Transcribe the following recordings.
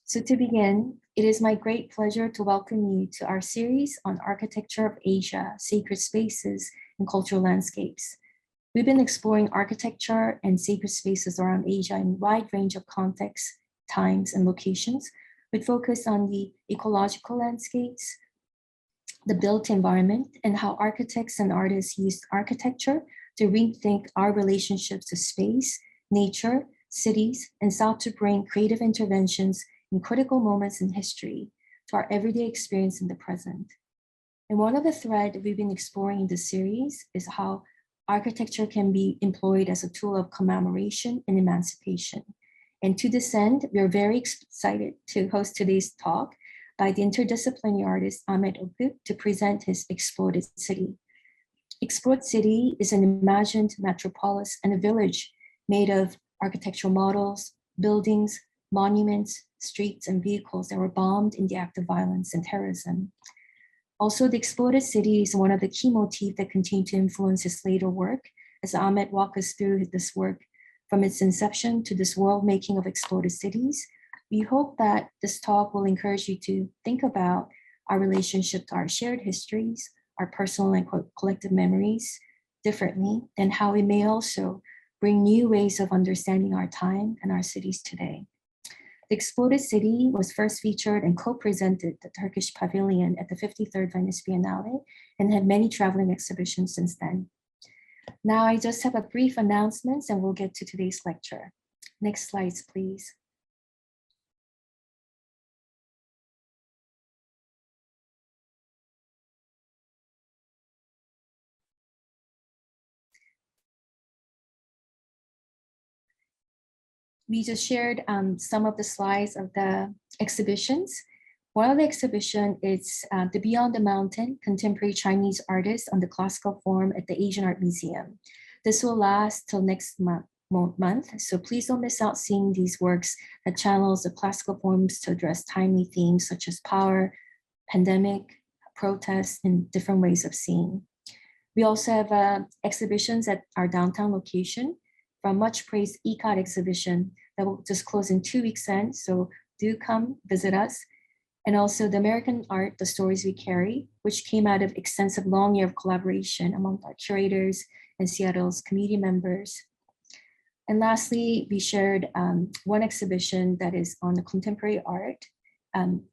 So to begin, it is my great pleasure to welcome you to our series on Architecture of Asia, Sacred Spaces and Cultural Landscapes. We've been exploring architecture and sacred spaces around Asia in a wide range of contexts, times, and locations, with focus on the ecological landscapes, the built environment, and how architects and artists used architecture to rethink our relationships to space, nature, cities, and sought to bring creative interventions in critical moments in history to our everyday experience in the present. And one of the threads we've been exploring in this series is how architecture can be employed as a tool of commemoration and emancipation. And to this end, we're very excited to host today's talk by the interdisciplinary artist Ahmet Ögüt to present his Exploded City. Exploded City is an imagined metropolis and a village made of architectural models, buildings, monuments, streets, and vehicles that were bombed in the act of violence and terrorism. Also, the Exploded City is one of the key motifs that continue to influence his later work, as Ahmet walks us through this work from its inception to this world making of exploded cities. We hope that this talk will encourage you to think about our relationship to our shared histories, our personal and collective memories differently, and how it may also bring new ways of understanding our time and our cities today. The Exploded City was first featured and co-presented at the Turkish Pavilion at the 53rd Venice Biennale and had many traveling exhibitions since then. Now I just have a brief announcements and we'll get to today's lecture. Next slides, please. We just shared some of the slides of the exhibitions. One of the exhibition is the Beyond the Mountain, Contemporary Chinese Artists on the Classical Form at the Asian Art Museum. This will last till next month, so please don't miss out seeing these works that channels the classical forms to address timely themes such as power, pandemic, protests, and different ways of seeing. We also have exhibitions at our downtown location, from much praised ECOT exhibition that will just close in 2 weeks end, so do come visit us. And also the American Art, The Stories We Carry, which came out of extensive long year of collaboration among our curators and Seattle's community members. And lastly, we shared one exhibition that is on the contemporary art,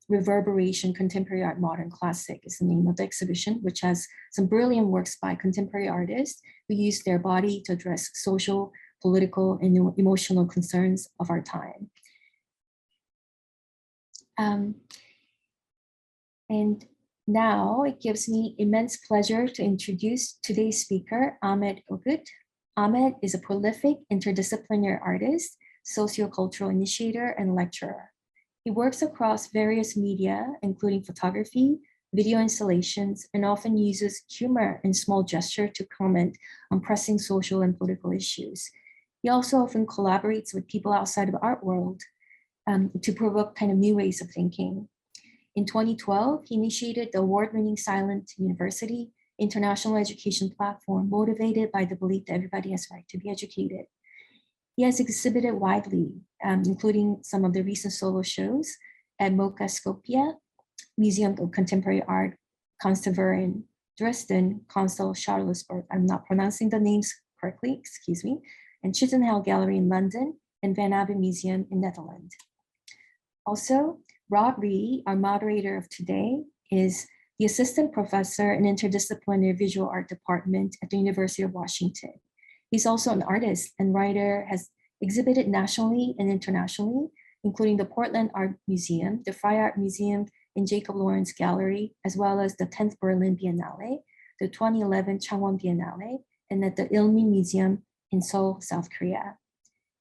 Reverberation, Contemporary Art, Modern Classic is the name of the exhibition, which has some brilliant works by contemporary artists who use their body to address social, political, and emotional concerns of our time. And now it gives me immense pleasure to introduce today's speaker, Ahmet Ögüt. Ahmet is a prolific interdisciplinary artist, sociocultural initiator, and lecturer. He works across various media, including photography, video installations, and often uses humor and small gesture to comment on pressing social and political issues. He also often collaborates with people outside of the art world to provoke kind of new ways of thinking. In 2012, he initiated the award-winning Silent University international education platform motivated by the belief that everybody has the right to be educated. He has exhibited widely, including some of the recent solo shows at MoCA Skopje, Museum of Contemporary Art, Kunstverein Dresden, Kunsthal Charlottenborg, I'm not pronouncing the names correctly, excuse me, and Chisenhale Gallery in London, and Abbemuseum in Netherlands. Also, Rob Ree, our moderator of today, is the assistant professor in interdisciplinary visual art department at the University of Washington. He's also an artist and writer, has exhibited nationally and internationally, including the Portland Art Museum, the Fry Art Museum, and Jacob Lawrence Gallery, as well as the 10th Berlin Biennale, the 2011 Changwon Biennale, and at the Ilmi Museum in Seoul, South Korea.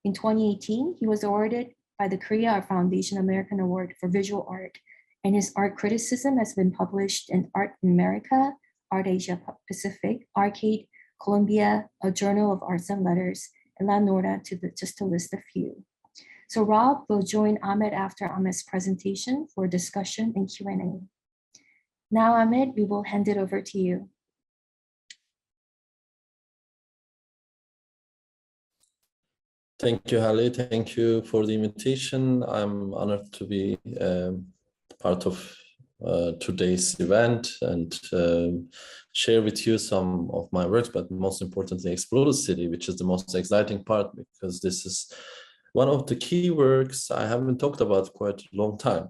In 2018, he was awarded by the Korea Art Foundation American Award for Visual Art, and his art criticism has been published in Art in America, Art Asia Pacific, Arcade, Columbia, a Journal of Arts and Letters, and La Norda, just to list a few. So Rob will join Ahmet after Ahmet's presentation for discussion and Q&A. Now, Ahmet, we will hand it over to you. Thank you, Hale. Thank you for the invitation. I'm honored to be part of today's event and share with you some of my works, but most importantly, explore the city, which is the most exciting part, because this is one of the key works I haven't talked about quite a long time.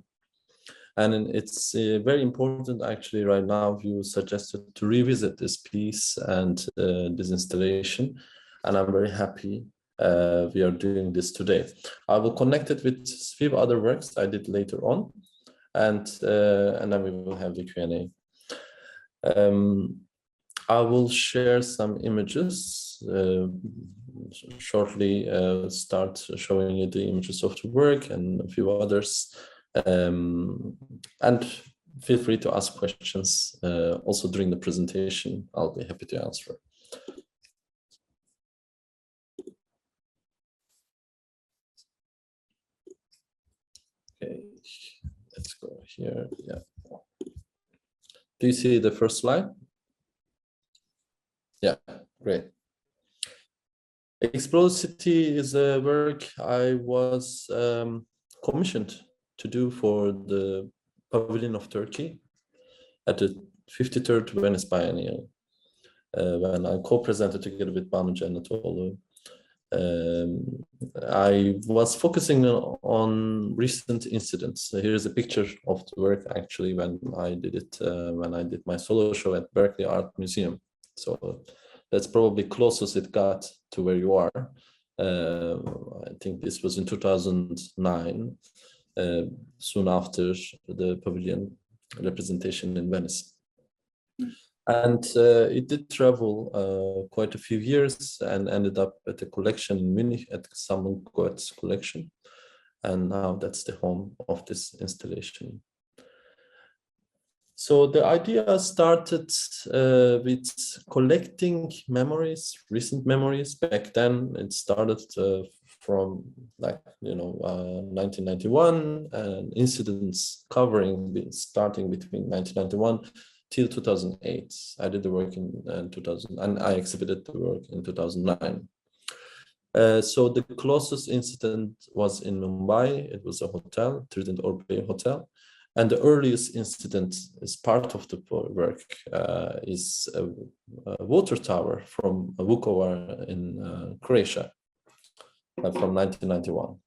And it's very important, actually, right now, you suggested to revisit this piece and this installation. And I'm very happy we are doing this today. I will connect it with a few other works I did later on, and then we will have the Q&A. I will share some images shortly, start showing you the images of the work and a few others. And feel free to ask questions also during the presentation. I'll be happy to answer. Okay, let's go here. Yeah. Do you see the first slide? Yeah, great. Explore the City is a work I was commissioned to do for the Pavilion of Turkey at the 53rd Venice Biennale, when I co-presented together with Banu Cennetoğlu. I was focusing on recent incidents. So here is a picture of the work, actually, when I did it, when I did my solo show at Berkeley Art Museum. So that's probably closest it got to where you are. I think this was in 2009, soon after the pavilion representation in Venice. And it did travel quite a few years and ended up at a collection in Munich at Samuel Goeth's collection. And now that's the home of this installation. So the idea started with collecting memories, recent memories. Back then, it started from 1991, and incidents covering starting between 1991 till 2008. I did the work in 2000, and I exhibited the work in 2009. So the closest incident was in Mumbai. It was a hotel, Trident Orbe Hotel. And the earliest incident as part of the work is a water tower from Vukovar in Croatia from 1991.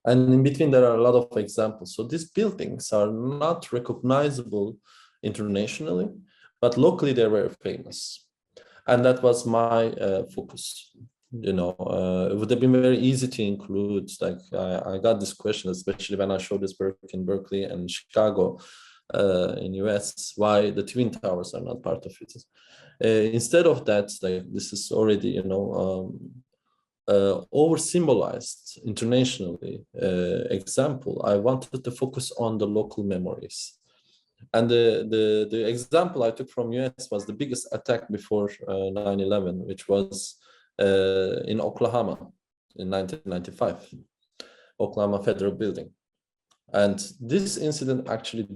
And in between, there are a lot of examples. So these buildings are not recognizable internationally, but locally they're very famous. And that was my focus. You know, it would have been very easy to include, like I got this question, especially when I showed this work in Berkeley and Chicago in US, why the Twin Towers are not part of it. Instead of that, like, this is already, you know, over symbolized internationally example. I wanted to focus on the local memories. And the example I took from US was the biggest attack before 9/11, which was in Oklahoma in 1995, Oklahoma Federal Building. And this incident actually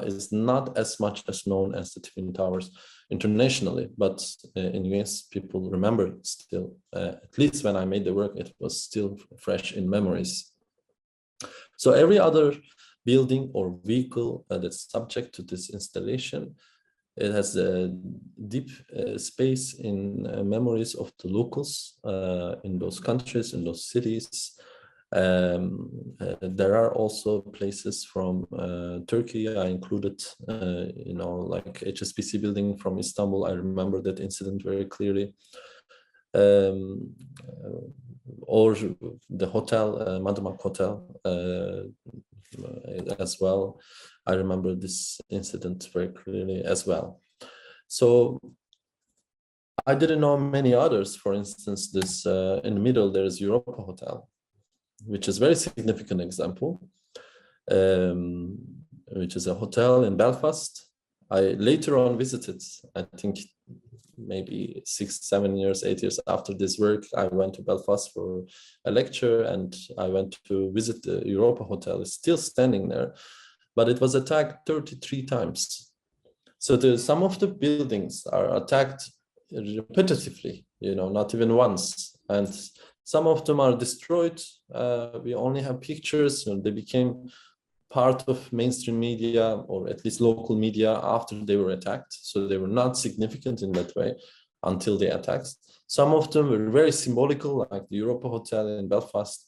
is not as much as known as the Twin Towers internationally, but in US people remember it still. At least when I made the work, it was still fresh in memories. So every other building or vehicle that's subject to this installation, it has a deep space in memories of the locals in those countries, in those cities. There are also places from Turkey. I included, you know, like HSBC building from Istanbul. I remember that incident very clearly. Or the hotel, Madımak Hotel, as well. I remember this incident very clearly as well. So I didn't know many others. For instance, this in the middle, there is Europa Hotel, which is a very significant example, which is a hotel in Belfast. I later on visited, I think maybe 6, 7 years, 8 years after this work, I went to Belfast for a lecture, and I went to visit the Europa Hotel. It's still standing there, but it was attacked 33 times. So some of the buildings are attacked repetitively, you know, not even once. And Some of them are destroyed. We only have pictures. They became part of mainstream media, or at least local media, after they were attacked. So they were not significant in that way until the attacks. Some of them were very symbolical, like the Europa Hotel in Belfast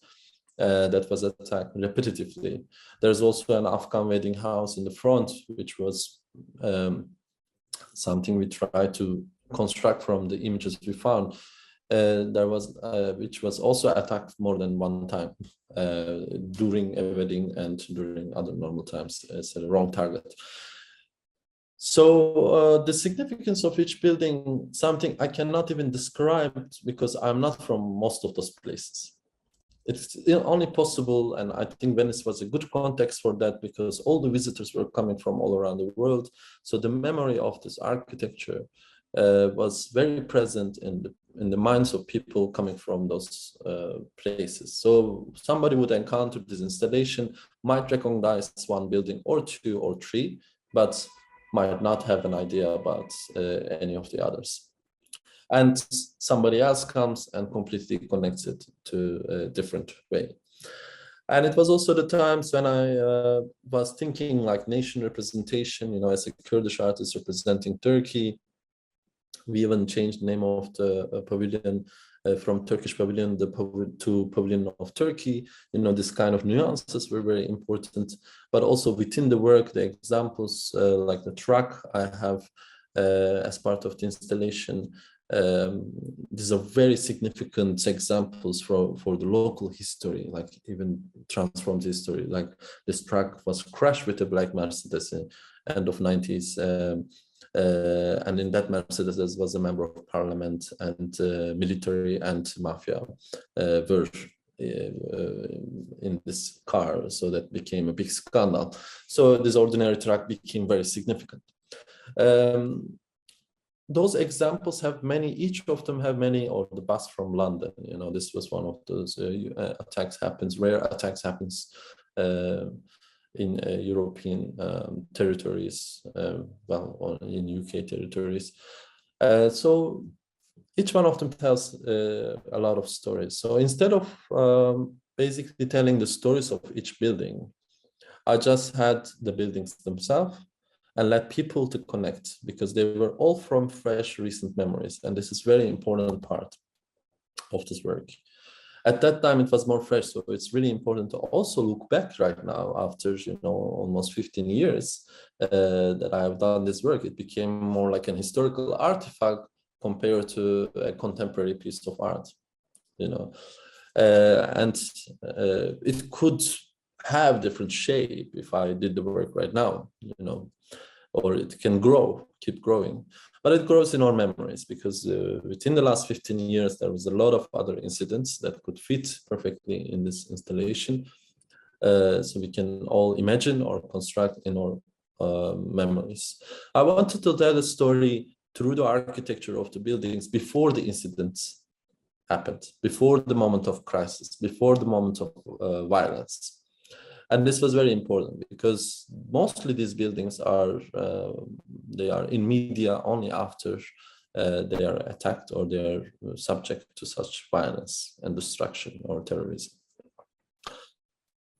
that was attacked repetitively. There's also an Afghan wedding house in the front, which was something we tried to construct from the images we found. Which was also attacked more than one time during a wedding and during other normal times as a wrong target. So the significance of each building, something I cannot even describe because I'm not from most of those places. It's only possible, and I think Venice was a good context for that because all the visitors were coming from all around the world. So the memory of this architecture was very present in the minds of people coming from those places. So somebody would encounter this installation, might recognize one building or two or three, but might not have an idea about any of the others. And somebody else comes and completely connects it to a different way. And it was also the times when I was thinking like nation representation, as a Kurdish artist representing Turkey. We even changed the name of the pavilion from Turkish Pavilion to Pavilion of Turkey. This kind of nuances were very important, but also within the work, the examples like the truck I have as part of the installation. These are very significant examples for the local history, like even transformed history. Like this truck was crashed with a black Mercedes in end of 90s. And in that Mercedes was a member of parliament and military and mafia were in this car, so that became a big scandal. So this ordinary truck became very significant. Those examples have many, each of them have many, or the bus from London, this was one of those attacks happens, rare attacks happens in European territories, or in UK territories. So each one of them tells a lot of stories. So instead of basically telling the stories of each building, I just had the buildings themselves and let people to connect, because they were all from fresh, recent memories. And this is very important part of this work. At that time, it was more fresh, so it's really important to also look back right now after, almost 15 years that I have done this work. It became more like an historical artifact compared to a contemporary piece of art, and it could have different shape if I did the work right now, or it can keep growing. But it grows in our memories because within the last 15 years, there was a lot of other incidents that could fit perfectly in this installation. So we can all imagine or construct in our memories. I wanted to tell a story through the architecture of the buildings before the incidents happened, before the moment of crisis, before the moment of violence. And this was very important because mostly these buildings they are in media only after they are attacked or they are subject to such violence and destruction or terrorism.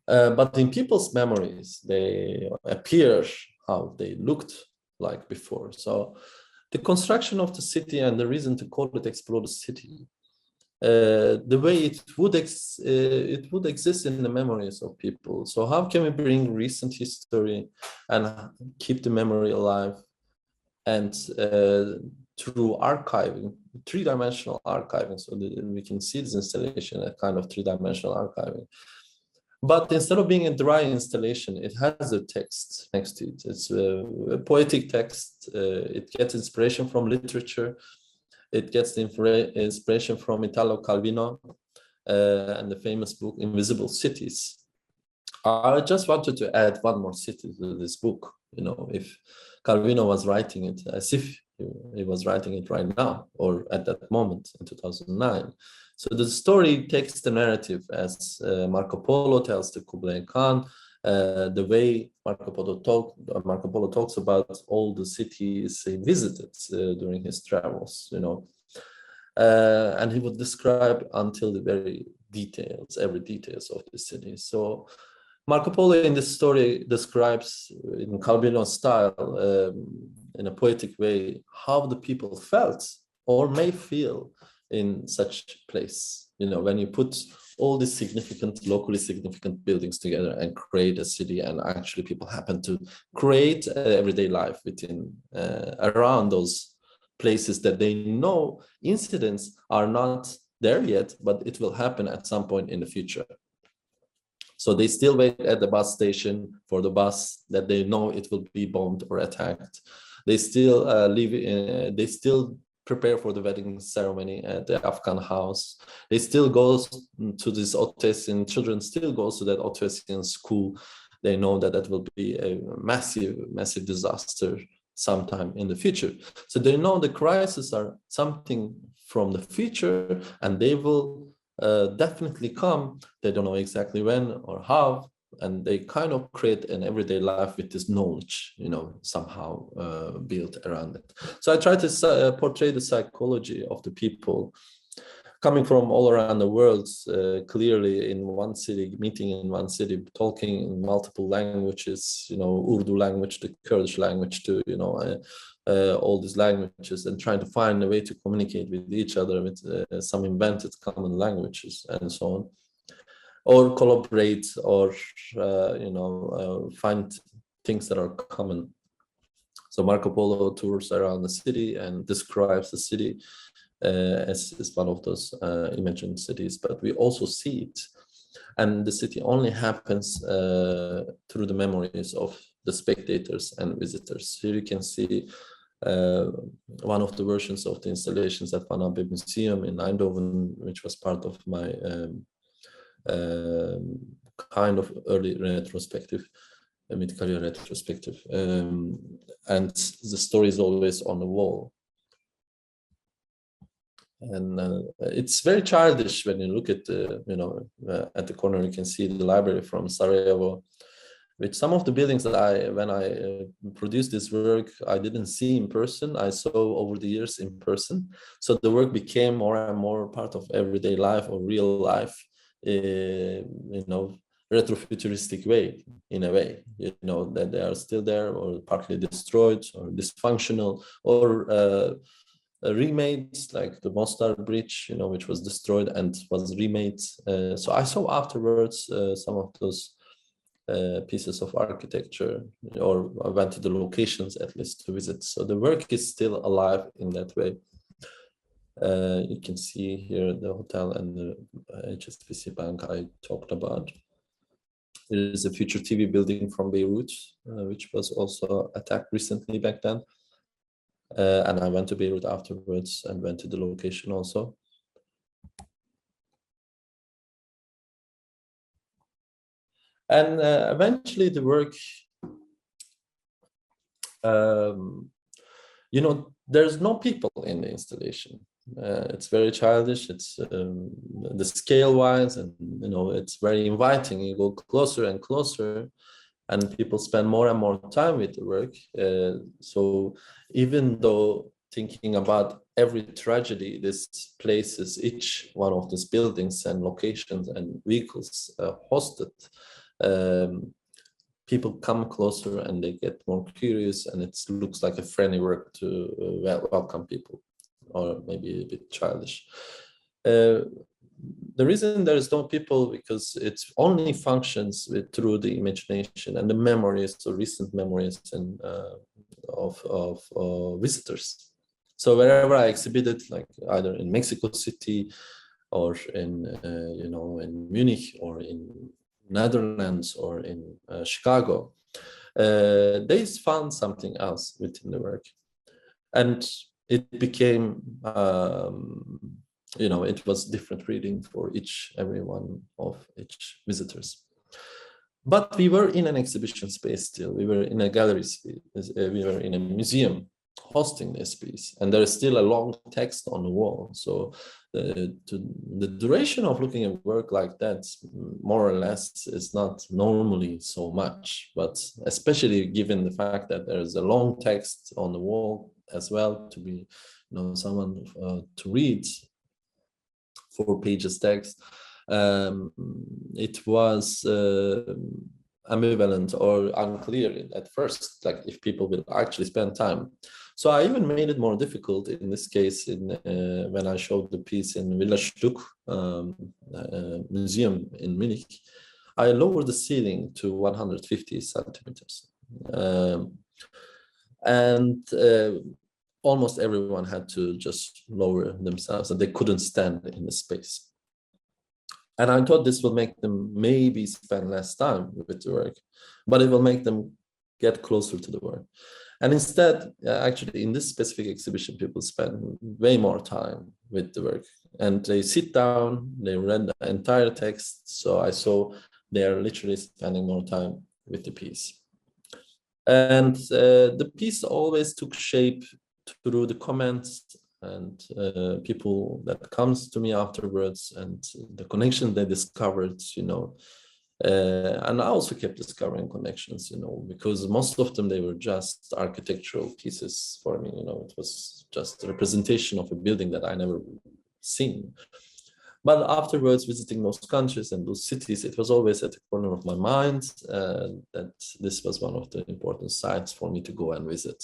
But in people's memories, they appear how they looked like before. So the construction of the city, and the reason to call it Explore the City, the way it would exist in the memories of people. So how can we bring recent history and keep the memory alive? And through archiving, three-dimensional archiving, so that we can see this installation, a kind of three-dimensional archiving. But instead of being a dry installation, it has a text next to it. It's a poetic text. It gets inspiration from literature. It gets the inspiration from Italo Calvino and the famous book Invisible Cities. I just wanted to add one more city to this book. If Calvino was writing it as if he was writing it right now or at that moment in 2009. So the story takes the narrative as Marco Polo tells the Kublai Khan, the way Marco Polo talks about all the cities he visited during his travels, And he would describe until the very details, every details of the city. So Marco Polo in this story describes in Calvino style, in a poetic way, how the people felt or may feel in such place. You know, when you put all these significant, locally significant buildings together and create a city, and actually people happen to create everyday life within, around those places that they know incidents are not there yet, but it will happen at some point in the future. So they still wait at the bus station for the bus that they know it will be bombed or attacked. They still they still prepare for the wedding ceremony at the Afghan house. They still go to this Otessian, children still goes to that Otessian school. They know that that will be a massive, massive disaster sometime in the future. So they know the crises are something from the future, and they will definitely come. They don't know exactly when or how, and they kind of create an everyday life with this knowledge, you know, somehow built around it. So I try to portray the psychology of the people coming from all around the world, clearly in one city, meeting in one city, talking in multiple languages, you know, Urdu language, the Kurdish language, to, you know, all these languages, and trying to find a way to communicate with each other with some invented common languages and so on, or collaborate, or you know, find things that are common. So Marco Polo tours around the city and describes the city as one of those imagined cities, but we also see it, and the city only happens through the memories of the spectators and visitors. Here you can see one of the versions of the installations at one Abbemuseum in Eindhoven, which was part of my kind of early retrospective, mid-career retrospective, and the story is always on the wall. And it's very childish when you look at the, you know, at the corner you can see the library from Sarajevo, which some of the buildings that when I produced this work, I didn't see in person. I saw over the years in person. So the work became more and more part of everyday life or real life, you know, retrofuturistic way, in a way, you know, that they are still there or partly destroyed or dysfunctional, or remade, like the Mostar Bridge, you know, which was destroyed and was remade. So I saw afterwards some of those pieces of architecture, or I went to the locations at least to visit. So the work is still alive in that way. You can see here the hotel and the HSBC Bank I talked about. There is a future TV building from Beirut, which was also attacked recently back then. And I went to Beirut afterwards and went to the location also. And eventually the work, you know, there's no people in the installation. It's very childish. It's the scale-wise, and you know, it's very inviting. You go closer and closer, and people spend more and more time with the work. So even though thinking about every tragedy this places, each one of these buildings and locations and vehicles hosted, people come closer and they get more curious, and it looks like a friendly work to welcome people, or maybe a bit childish. The reason there is no people, because it only functions through the imagination and the memories, or recent memories, and of visitors. So wherever I exhibited, like either in Mexico City, or in you know, in Munich, or in Netherlands, or in Chicago, they found something else within the work, and it became you know, it was different reading for every one of each visitors. But we were in an exhibition space still. We were in a gallery space. We were in a museum hosting this piece, and there is still a long text on the wall. So the duration of looking at work like that, more or less, is not normally so much, but especially given the fact that there is a long text on the wall as well, to be someone to read 4 pages text. It was ambivalent or unclear at first, like if people will actually spend time. So I even made it more difficult in this case when I showed the piece in Village Duc Museum in Munich. I lowered the ceiling to 150 centimeters. Almost everyone had to just lower themselves, and they couldn't stand in the space. And I thought this will make them maybe spend less time with the work, but it will make them get closer to the work. And instead, actually, in this specific exhibition, people spend way more time with the work. And they sit down, they read the entire text. So I saw they are literally spending more time with the piece. And the piece always took shape through the comments and people that comes to me afterwards, and the connection they discovered, and I also kept discovering connections, because most of them, they were just architectural pieces for me. It was just a representation of a building that I never seen. But afterwards, visiting those countries and those cities, it was always at the corner of my mind that this was one of the important sites for me to go and visit,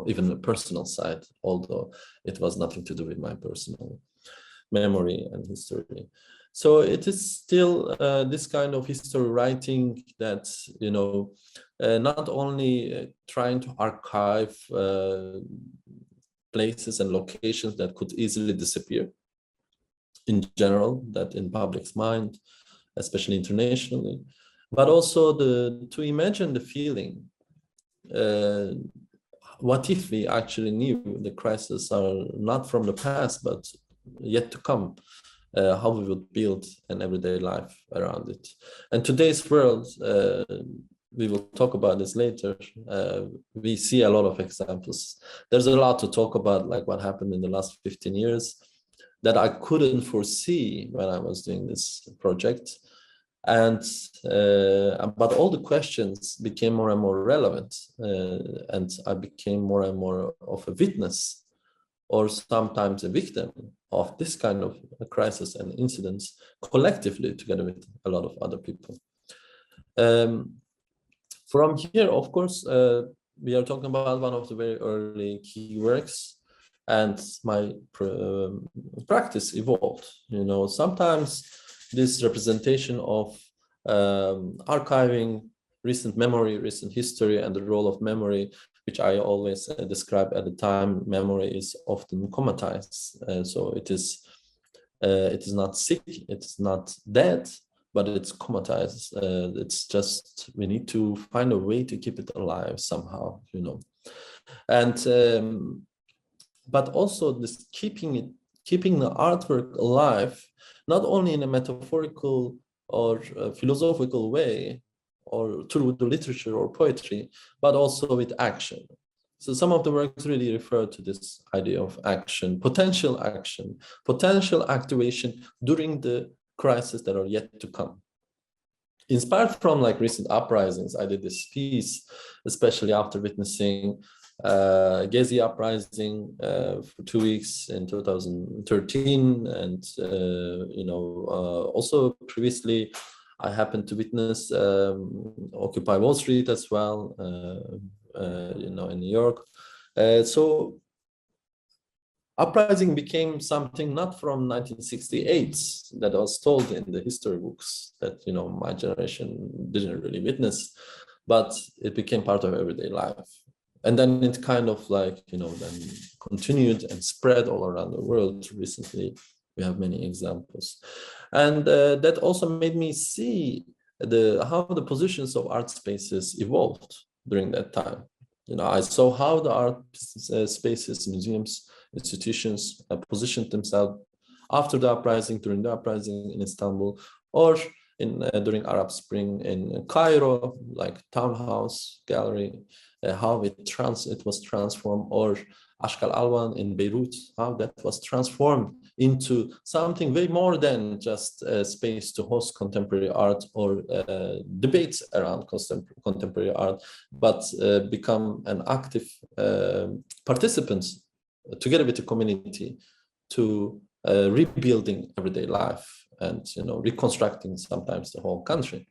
even a personal site, although it was nothing to do with my personal memory and history. So it is still this kind of history writing that, not only trying to archive places and locations that could easily disappear, in general, that in public's mind, especially internationally, but also to imagine the feeling. What if we actually knew the crises are not from the past, but yet to come? How we would build an everyday life around it. And today's world, we will talk about this later. We see a lot of examples. There's a lot to talk about, like what happened in the last 15 years. That I couldn't foresee when I was doing this project. And but all the questions became more and more relevant, and I became more and more of a witness, or sometimes a victim of this kind of crisis and incidents collectively, together with a lot of other people. From here, of course, we are talking about one of the very early key works. And my practice evolved. Sometimes this representation of archiving recent memory, recent history, and the role of memory, which I always describe at the time, memory is often comatized. So it is not sick, it's not dead, but it's comatized. It's just, we need to find a way to keep it alive somehow, And but also this keeping the artwork alive, not only in a metaphorical or philosophical way, or through the literature or poetry, but also with action. So some of the works really refer to this idea of action, potential activation during the crises that are yet to come. Inspired from recent uprisings, I did this piece, especially after witnessing Gezi uprising for 2 weeks in 2013, and also previously I happened to witness Occupy Wall Street as well, in New York. So uprising became something not from 1968 that was told in the history books that my generation didn't really witness, but it became part of everyday life. And then it kind of then continued and spread all around the world. Recently, we have many examples. And that also made me see how the positions of art spaces evolved during that time. I saw how the art spaces, museums, institutions positioned themselves after the uprising, during the uprising in Istanbul, or during Arab Spring in Cairo, like Townhouse Gallery, how it was transformed, or Ashkal Alwan in Beirut, how that was transformed into something way more than just a space to host contemporary art or debates around contemporary art, but become an active participant together with the community to rebuilding everyday life and reconstructing sometimes the whole country.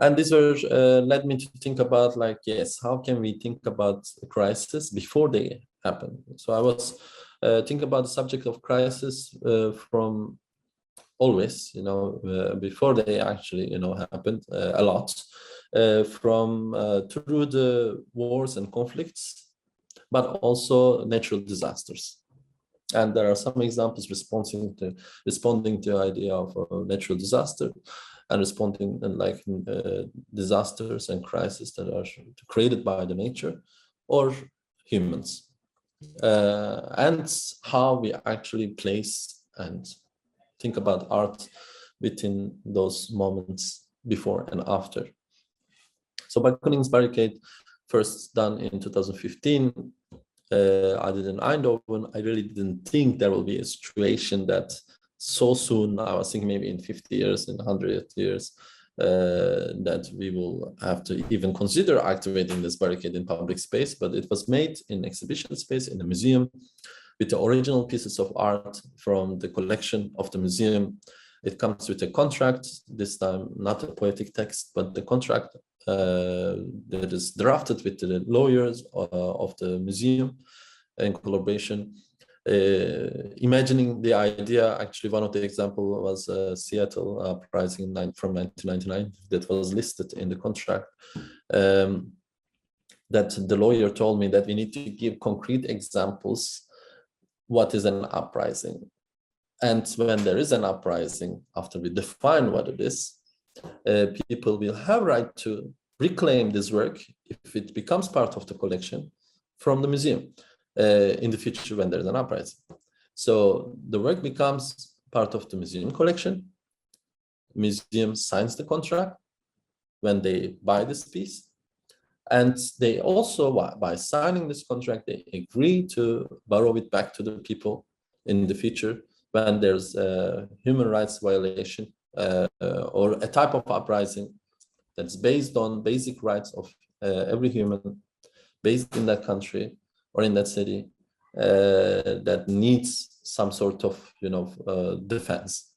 And this led me to think about, like, yes, how can we think about a crisis before they happen? So I was thinking about the subject of crisis from always, before they actually, happened a lot, from through the wars and conflicts, but also natural disasters. And there are some examples responding to the idea of a natural disaster, and responding like disasters and crises that are created by the nature or humans, and how we actually place and think about art within those moments before and after. So Bakunin's Barricade, first done in 2015, I did in Eindhoven. I really didn't think there will be a situation that so soon, I was thinking maybe in 50 years, in 100 years, that we will have to even consider activating this barricade in public space, but it was made in exhibition space in the museum with the original pieces of art from the collection of the museum. It comes with a contract, this time not a poetic text, but the contract that is drafted with the lawyers of the museum in collaboration. Imagining the idea, actually one of the example was Seattle uprising from 1999 that was listed in the contract, that the lawyer told me that we need to give concrete examples what is an uprising. And when there is an uprising, after we define what it is, people will have right to reclaim this work if it becomes part of the collection from the museum in the future when there's an uprising. So the work becomes part of the museum collection. Museum signs the contract when they buy this piece. And they also, by signing this contract, they agree to borrow it back to the people in the future when there's a human rights violation or a type of uprising that's based on basic rights of every human based in that country or in that city that needs some sort of, defense,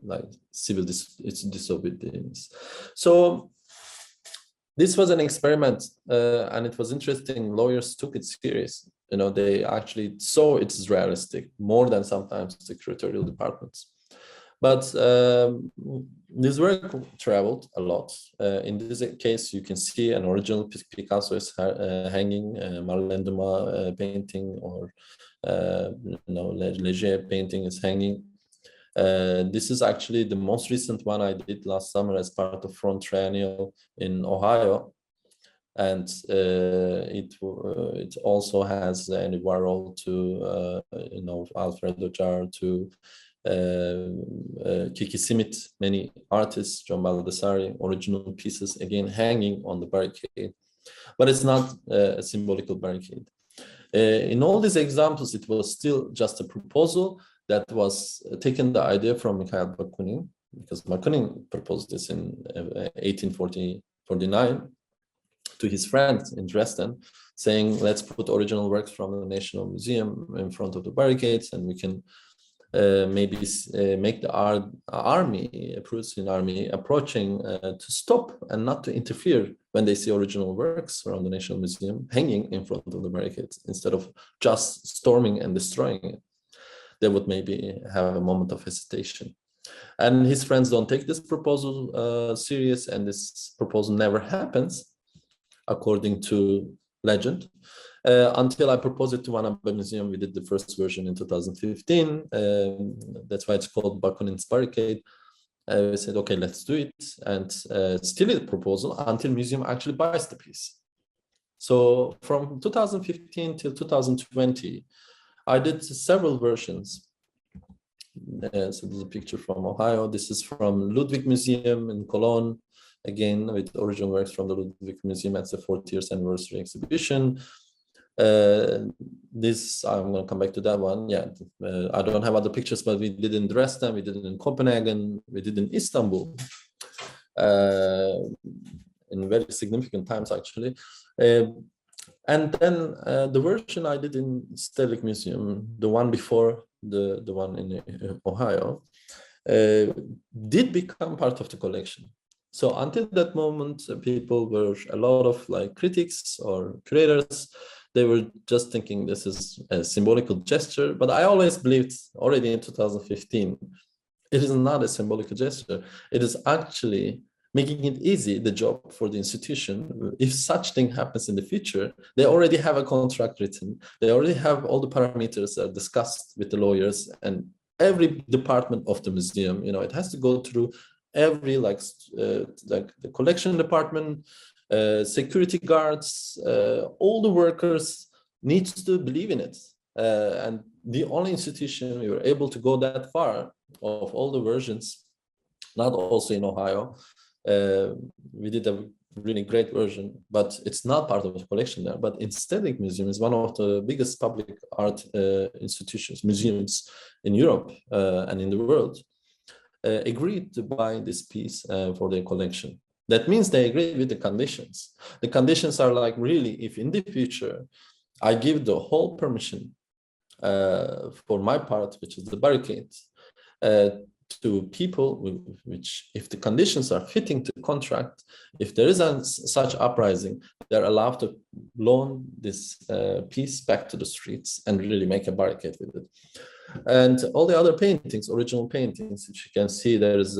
like civil disobedience. So this was an experiment, and it was interesting. Lawyers took it serious. They actually saw it's realistic more than sometimes the curatorial departments. But this work traveled a lot. In this case, you can see an original Picasso is hanging, Marlene Dumas painting, or Leger painting is hanging. This is actually the most recent one I did last summer as part of Front Triennial in Ohio. And it also has Andy Warhol to, Alfredo Jar to Kiki Smith, many artists, John Baldessari, original pieces, again, hanging on the barricade. But it's not a symbolical barricade. In all these examples, it was still just a proposal that was taken the idea from Mikhail Bakunin, because Bakunin proposed this in 1849 to his friends in Dresden, saying, let's put original works from the National Museum in front of the barricades, and we can maybe make the Prussian army approaching to stop and not to interfere when they see original works from the National Museum hanging in front of the barricades, instead of just storming and destroying it. They would maybe have a moment of hesitation. And his friends don't take this proposal serious, and this proposal never happens, according to legend, until I proposed it to one Abbemuseum. We did the first version in 2015. That's why it's called Bakunin's Barricade. We said, okay, let's do it. And still a proposal until museum actually buys the piece. So from 2015 till 2020, I did several versions So this is a picture from Ohio. This is from Ludwig Museum in Cologne, again with original works from the Ludwig Museum at the 40th anniversary exhibition. This, I'm going to come back to that one. Yeah, I don't have other pictures, but we did in Dresden, we did it in Copenhagen, we did in Istanbul, in very significant times actually. And then the version I did in Stedelijk Museum, the one before the one in Ohio, did become part of the collection. So until that moment, people were a lot of like critics or curators. They were just thinking this is a symbolical gesture, but I always believed already in 2015, it is not a symbolical gesture. It is actually making it easy, the job for the institution. If such thing happens in the future, they already have a contract written. They already have all the parameters that are discussed with the lawyers, and every department of the museum, you know, it has to go through every like the collection department, security guards, all the workers needs to believe in it. And the only institution we were able to go that far of all the versions, not also in Ohio. We did a really great version, but it's not part of the collection there. But in Stedelijk Museum is one of the biggest public art institutions, museums in Europe and in the world, agreed to buy this piece for their collection. That means they agreed with the conditions. The conditions are like, really, if in the future I give the whole permission for my part, which is the barricade, to people which, if the conditions are fitting to contract, if there is such uprising, they're allowed to loan this piece back to the streets and really make a barricade with it. And all the other paintings, original paintings, which you can see, there's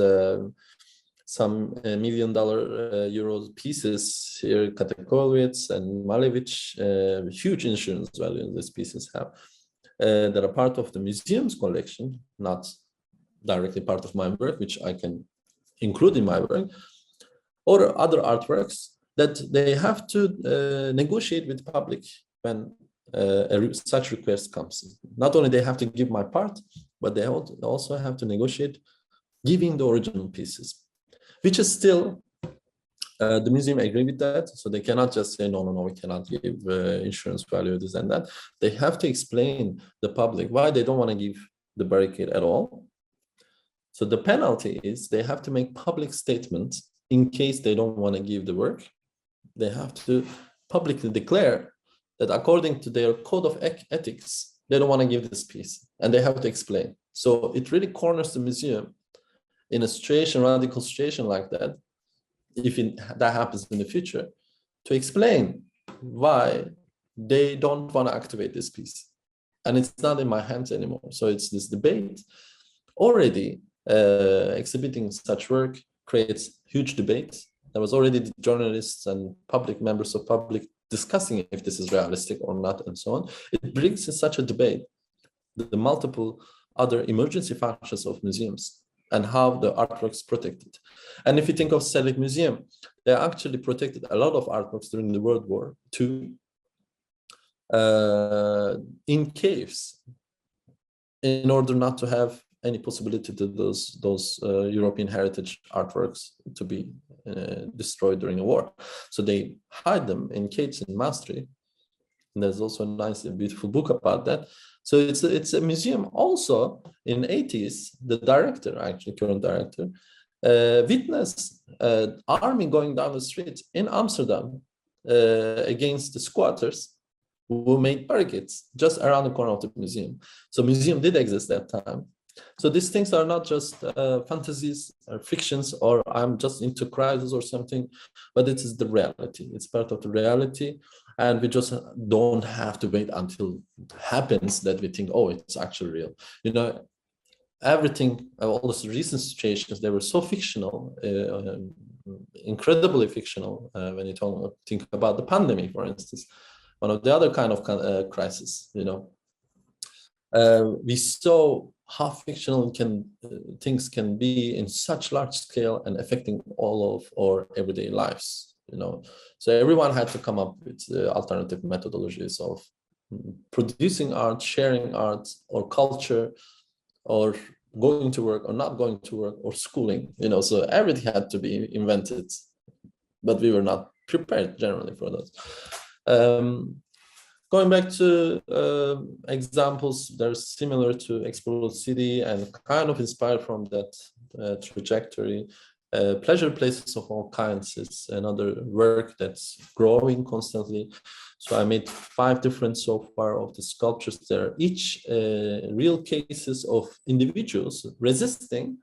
some $1 million euros pieces here, Katakowicz and Malevich, huge insurance value these pieces have, that are part of the museum's collection, not directly part of my work, which I can include in my work, or other artworks that they have to negotiate with the public when such request comes. Not only they have to give my part, but they also have to negotiate giving the original pieces, which is still, the museum agree with that. So they cannot just say, no, we cannot give insurance value, this and that. They have to explain the public why they don't want to give the barricade at all. So the penalty is they have to make public statements in case they don't want to give the work. They have to publicly declare that according to their code of ethics, they don't want to give this piece, and they have to explain. So it really corners the museum in a situation, radical situation like that, if that happens in the future, to explain why they don't want to activate this piece. And it's not in my hands anymore. So it's this debate. Already exhibiting such work creates huge debate. There was already the journalists and public members of public discussing if this is realistic or not, and so on. It brings in such a debate the multiple other emergency functions of museums and how the artworks protected. And if you think of Stedelijk Museum, they actually protected a lot of artworks during the World War II in caves, in order not to have any possibility to those European heritage artworks to be destroyed during a war. So they hide them in caves in Maastricht. And there's also a nice and beautiful book about that. So it's a museum. Also in the 80s, the director, actually current director, witnessed army going down the street in Amsterdam against the squatters who made barricades just around the corner of the museum. So museum did exist that time. So these things are not just fantasies or fictions, or I'm just into crisis or something, but it is the reality. It's part of the reality. And we just don't have to wait until it happens that we think, oh, it's actually real. You know, everything, all those recent situations, they were so fictional, incredibly fictional. When you think about the pandemic, for instance, one of the other kind of crisis, you know, we saw how fictional things can be in such large scale and affecting all of our everyday lives, you know. So everyone had to come up with alternative methodologies of producing art, sharing art or culture, or going to work or not going to work or schooling, you know, so everything had to be invented, but we were not prepared generally for those. Going back to examples, they're similar to Explore City and kind of inspired from that trajectory. Pleasure places of all kinds is another work that's growing constantly. So I made 5 different so far of the sculptures. They're each real cases of individuals resisting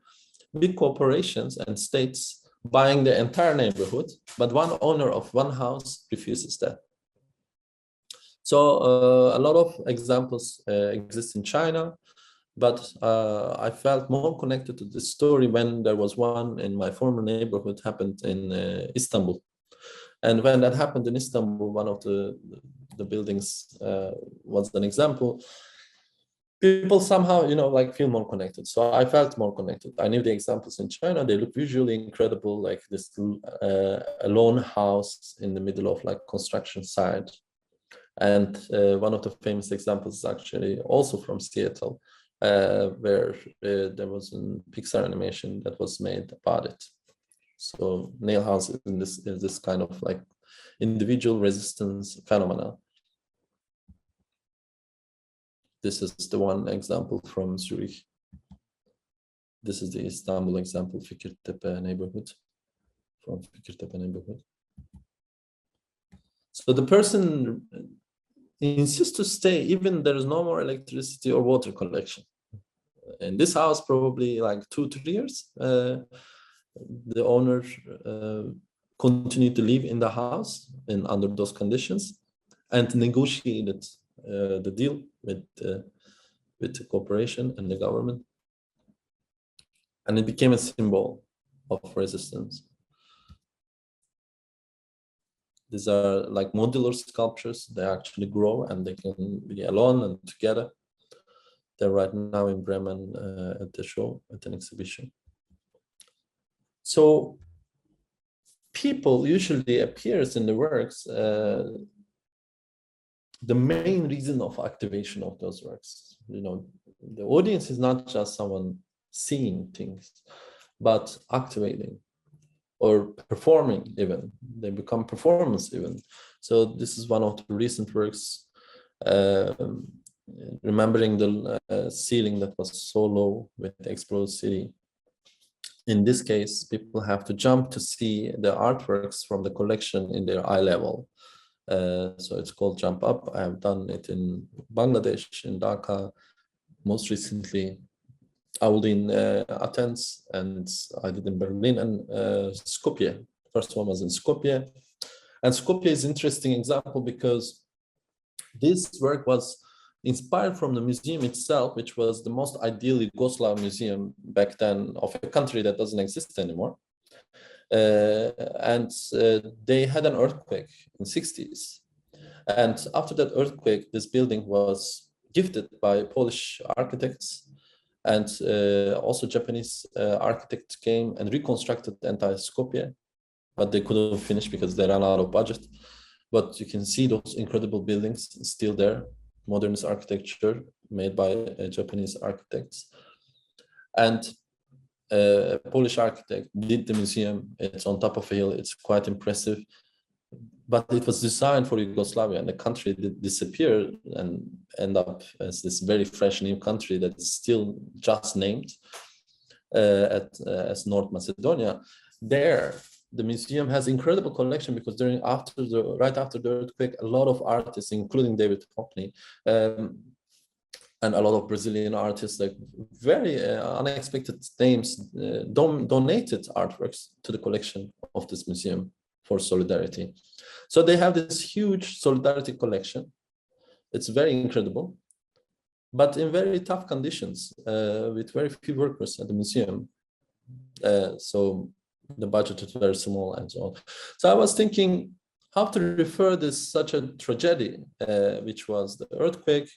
big corporations and states buying the entire neighborhood, but one owner of one house refuses that. So a lot of examples exist in China, but I felt more connected to this story when there was one in my former neighborhood happened in Istanbul. And when that happened in Istanbul, one of the buildings was an example. People somehow, you know, like feel more connected. So I felt more connected. I knew the examples in China. They look visually incredible, like this lone house in the middle of like construction site. And one of the famous examples is actually also from Seattle, where there was a Pixar animation that was made about it. So nail house is this kind of like individual resistance phenomena. This is the one example from Zurich. This is the Istanbul example, Fikirtepe neighborhood, from Fikirtepe neighborhood. So the person insists to stay even there is no more electricity or water collection. In this house, probably like 2-3 years, the owner continued to live in the house and under those conditions and negotiated the deal with the corporation and the government. And it became a symbol of resistance. These are like modular sculptures. They actually grow and they can be alone and together. They're right now in Bremen at the show, at an exhibition. So people usually appears in the works the main reason of activation of those works. You know, the audience is not just someone seeing things, but activating or performing even. They become performance even. So this is one of the recent works, remembering the ceiling that was so low with the Explode City. In this case, people have to jump to see the artworks from the collection in their eye level. So it's called Jump Up. I have done it in Bangladesh, in Dhaka, most recently I was in Athens, and I did in Berlin and Skopje. First one was in Skopje. And Skopje is an interesting example because this work was inspired from the museum itself, which was the most ideal Yugoslav museum back then of a country that doesn't exist anymore. And they had an earthquake in the 60s. And after that earthquake, this building was gifted by Polish architects, and also Japanese architects came and reconstructed the entire Skopje, but they couldn't finish because they ran out of budget. But you can see those incredible buildings still there, modernist architecture made by Japanese architects. And a Polish architect did the museum. It's on top of a hill. It's quite impressive. But it was designed for Yugoslavia, and the country did disappear and end up as this very fresh new country that is still just named as North Macedonia. There, the museum has incredible collection because right after the earthquake, a lot of artists, including David Hockney, and a lot of Brazilian artists, like very unexpected names, donated artworks to the collection of this museum for solidarity. So they have this huge solidarity collection. It's very incredible, but in very tough conditions with very few workers at the museum. So the budget is very small and so on. So I was thinking how to refer this such a tragedy, which was the earthquake,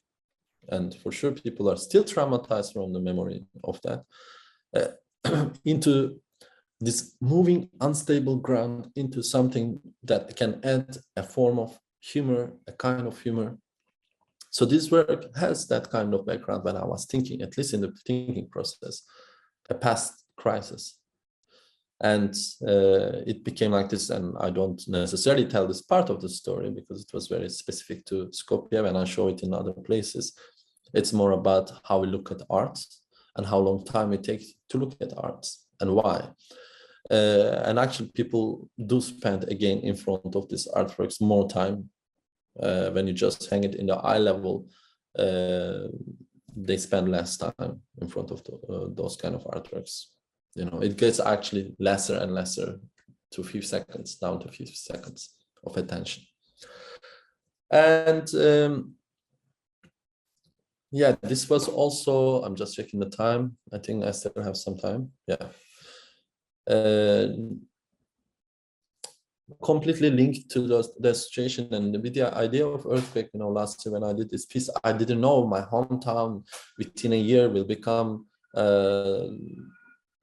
and for sure people are still traumatized from the memory of that, into this moving unstable ground, into something that can add a form of humor, a kind of humor, So this work has that kind of background when I was thinking, at least in the thinking process, a past crisis. And it became like this, and I don't necessarily tell this part of the story because it was very specific to Skopje. When I show it in other places, it's more about how we look at art and how long time it takes to look at art and why. And actually people do spend, again, in front of these artworks more time. When you just hang it in the eye level, they spend less time in front of those kind of artworks. You know, it gets actually lesser and lesser to 5 seconds, down to 5 seconds of attention. And yeah, this was also, I'm just checking the time. I think I still have some time. Yeah. Completely linked to the situation and with the idea of earthquake. You know, last year when I did this piece, I didn't know my hometown within a year will become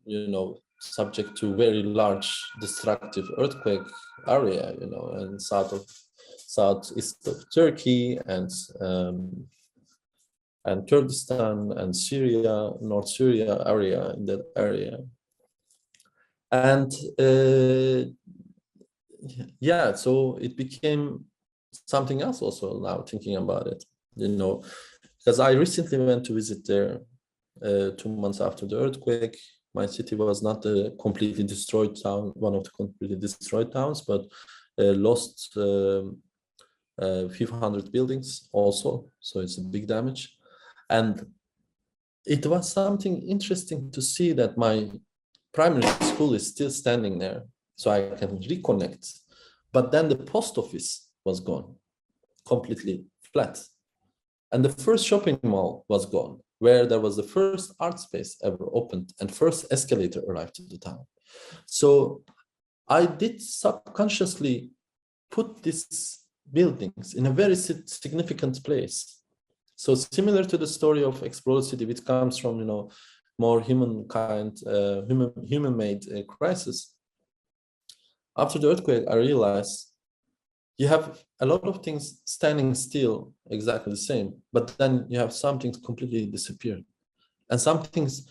you know, subject to very large destructive earthquake area, you know, and southeast of Turkey and Kurdistan and Syria, North Syria area, in that area. And yeah, so it became something else also now thinking about it, you know, because I recently went to visit there 2 months after the earthquake. My city was not a completely destroyed town, one of the completely destroyed towns, but lost a few hundred buildings also. So it's a big damage. And it was something interesting to see that my primary school is still standing there, so I can reconnect. But then the post office was gone, completely flat. And the first shopping mall was gone, where there was the first art space ever opened and first escalator arrived to the town. So I did subconsciously put these buildings in a very significant place. So similar to the story of Exploded City, which comes from, you know, more human-made crisis. After the earthquake, I realized you have a lot of things standing still, exactly the same, but then you have some things completely disappeared, and some things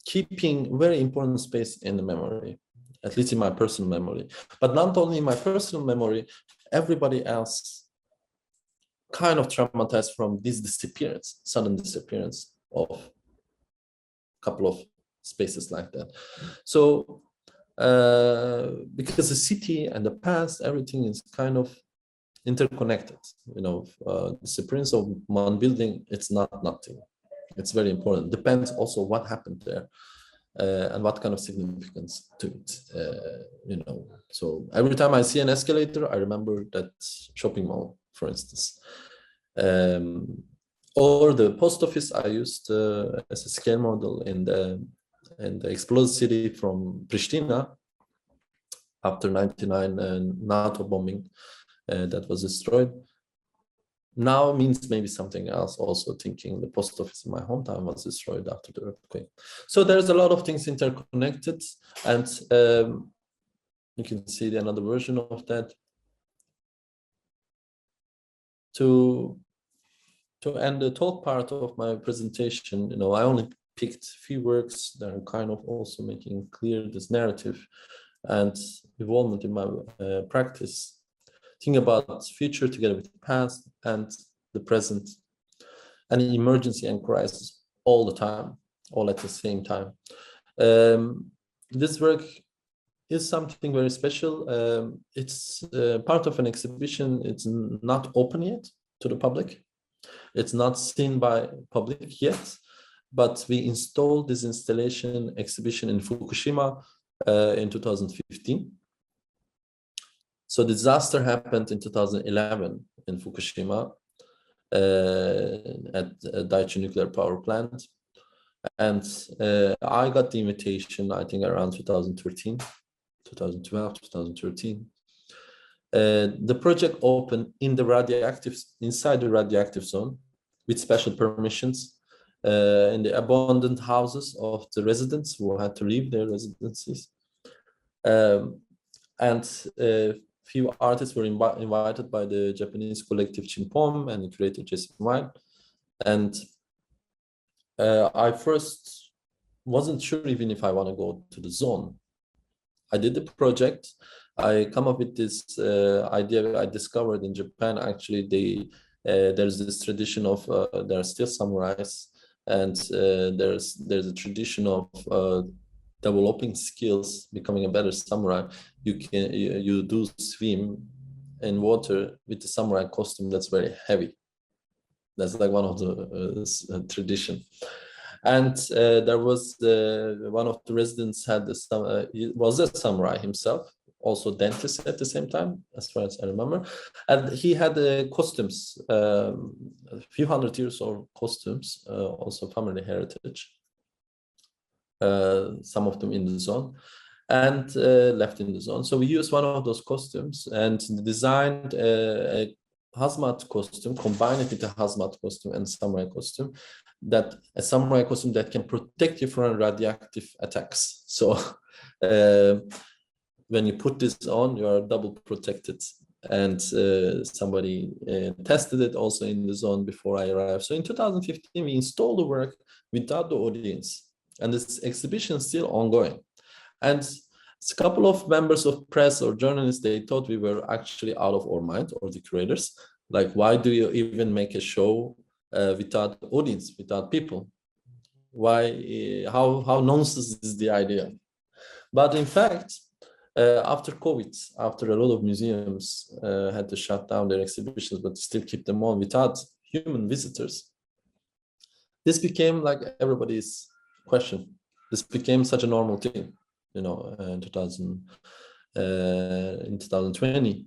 keeping very important space in the memory, at least in my personal memory. But not only in my personal memory, everybody else kind of traumatized from this disappearance, sudden disappearance of a couple of spaces like that. So because the city and the past, everything is kind of interconnected. You know, disappearance of one building, it's not nothing. It's very important. Depends also what happened there and what kind of significance to it. You know, so every time I see an escalator, I remember that shopping mall, for instance. Or the post office I used as a scale model in the exploded city from Pristina after 99 NATO bombing that was destroyed. Now means maybe something else, also thinking the post office in my hometown was destroyed after the earthquake. So there's a lot of things interconnected, and you can see another version of that. To end the talk part of my presentation, you know, I only picked a few works that are kind of also making clear this narrative and involvement in my practice. Think about future together with the past and the present, and emergency and crisis all the time, all at the same time. This work is something very special. It's part of an exhibition. It's not open yet to the public. It's not seen by public yet, but we installed this installation exhibition in Fukushima in 2015. So the disaster happened in 2011 in Fukushima at Daiichi nuclear power plant. And I got the invitation, I think around 2013, 2012, 2013. The project opened in the inside the radioactive zone with special permissions in the abandoned houses of the residents who had to leave their residencies. And few artists were invited by the Japanese collective Chimpom and the curator Chisenhale. And I first wasn't sure even if I want to go to the zone. I did the project. I come up with this idea I discovered in Japan. Actually, there's this tradition of there are still samurais, and there's a tradition of developing skills, becoming a better samurai. You do swim in water with the samurai costume that's very heavy. That's like one of the tradition. And there was one of the residents he was a samurai himself, also dentist at the same time, as far as I remember. And he had costumes, a few hundred years old costumes, also family heritage. Some of them in the zone, and left in the zone. So we used one of those costumes and designed a hazmat costume, combined it with a hazmat costume and samurai costume, a samurai costume that can protect you from radioactive attacks. So when you put this on, you are double protected. And somebody tested it also in the zone before I arrived. So in 2015, we installed the work without the audience. And this exhibition is still ongoing. And a couple of members of press or journalists, they thought we were actually out of our mind, or the curators. Like, why do you even make a show without audience, without people? Why, how nonsense is the idea? But in fact, after COVID, after a lot of museums had to shut down their exhibitions, but still keep them on without human visitors, this became like everybody's question. This became such a normal thing, in 2020.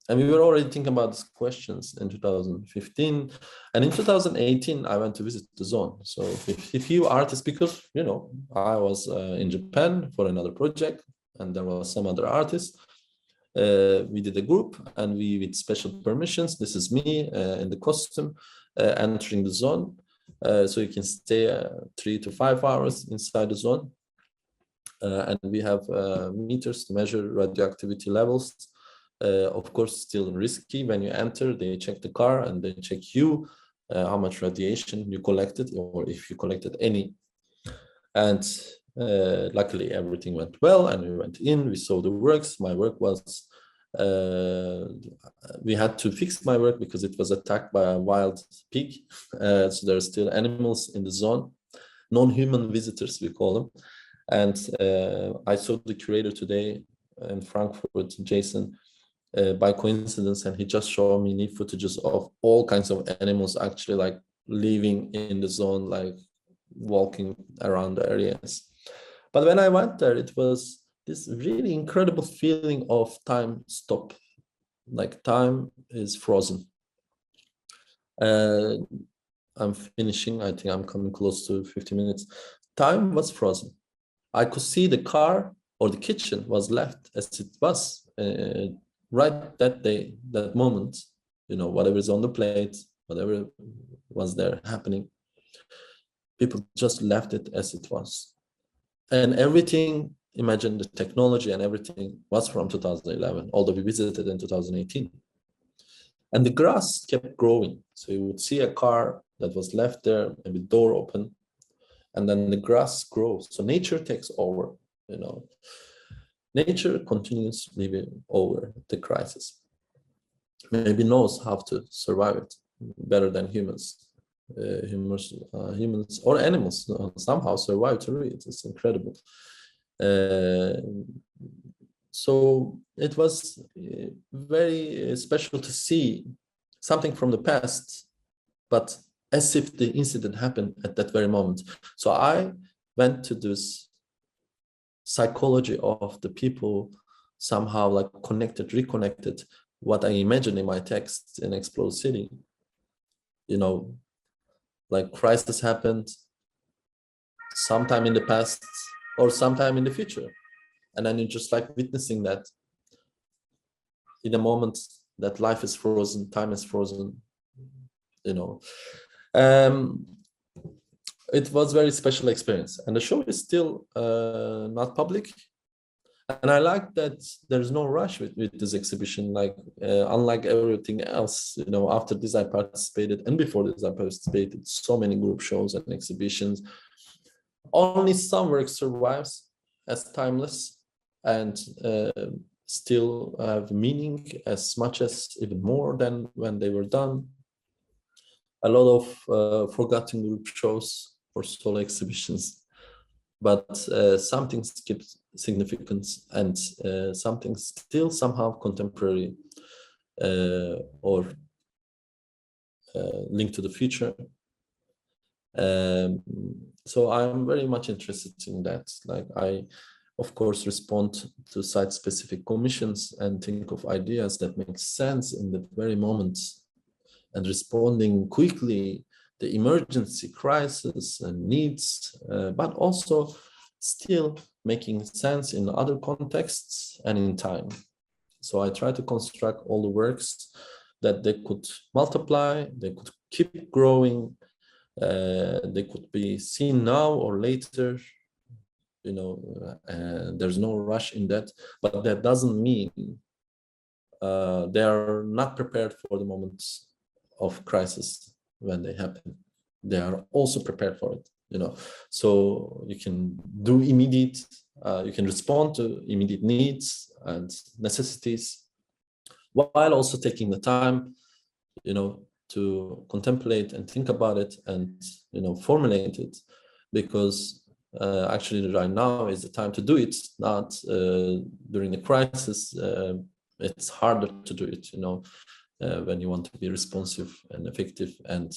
And we were already thinking about these questions in 2015. And in 2018, I went to visit the zone. So a few artists, because, I was in Japan for another project, and there was some other artists. We did a group, and we, with special permissions, this is me in the costume, entering the zone. So you can stay 3 to 5 hours inside the zone. And we have meters to measure radioactivity levels. Of course, still risky. When you enter, they check the car and they check you, how much radiation you collected, or if you collected any. And luckily, everything went well, and we went in, we saw the works. My work was, we had to fix my work because it was attacked by a wild pig. So there are still animals in the zone, non-human visitors, we call them. And I saw the curator today in Frankfurt, Jason, by coincidence, and he just showed me neat footages of all kinds of animals actually like living in the zone, like walking around the areas. But when I went there, it was this really incredible feeling of time stop, like time is frozen. I'm finishing, I think I'm coming close to 50 minutes. Time was frozen. I could see the car or the kitchen was left as it was right that day, that moment, whatever is on the plate, whatever was there happening, people just left it as it was. And everything, imagine the technology and everything was from 2011, although we visited in 2018. And the grass kept growing. So you would see a car that was left there, maybe door open, and then the grass grows. So nature takes over, Nature continues living over the crisis. Maybe knows how to survive it better than humans. Humans or animals somehow survive through it. It's incredible. So it was very special to see something from the past, but as if the incident happened at that very moment. So I went to this psychology of the people, somehow like reconnected what I imagined in my text in Explode City. Like crisis happened sometime in the past or sometime in the future. And then you're just like witnessing that in a moment that life is frozen, time is frozen, It was a very special experience. And the show is still not public. And I like that there's no rush with this exhibition, like unlike everything else, you know, after this I participated, and before this I participated so many group shows and exhibitions. Only some work survives as timeless and still have meaning as much as even more than when they were done. A lot of forgotten group shows or solo exhibitions, but something keeps significance and something still somehow contemporary or linked to the future. So I'm very much interested in that. Like I, of course, respond to site-specific commissions and think of ideas that make sense in the very moment, and responding quickly the emergency crisis and needs, but also still making sense in other contexts and in time. So I try to construct all the works that they could multiply, they could keep growing, they could be seen now or later, you know, there's no rush in that, but that doesn't mean they are not prepared for the moments of crisis when they happen. They are also prepared for it, you know. So you can do immediate, you can respond to immediate needs and necessities, while also taking the time, you know, to contemplate and think about it and, you know, formulate it, because actually right now is the time to do it, not during the crisis. It's harder to do it, you know, when you want to be responsive and effective and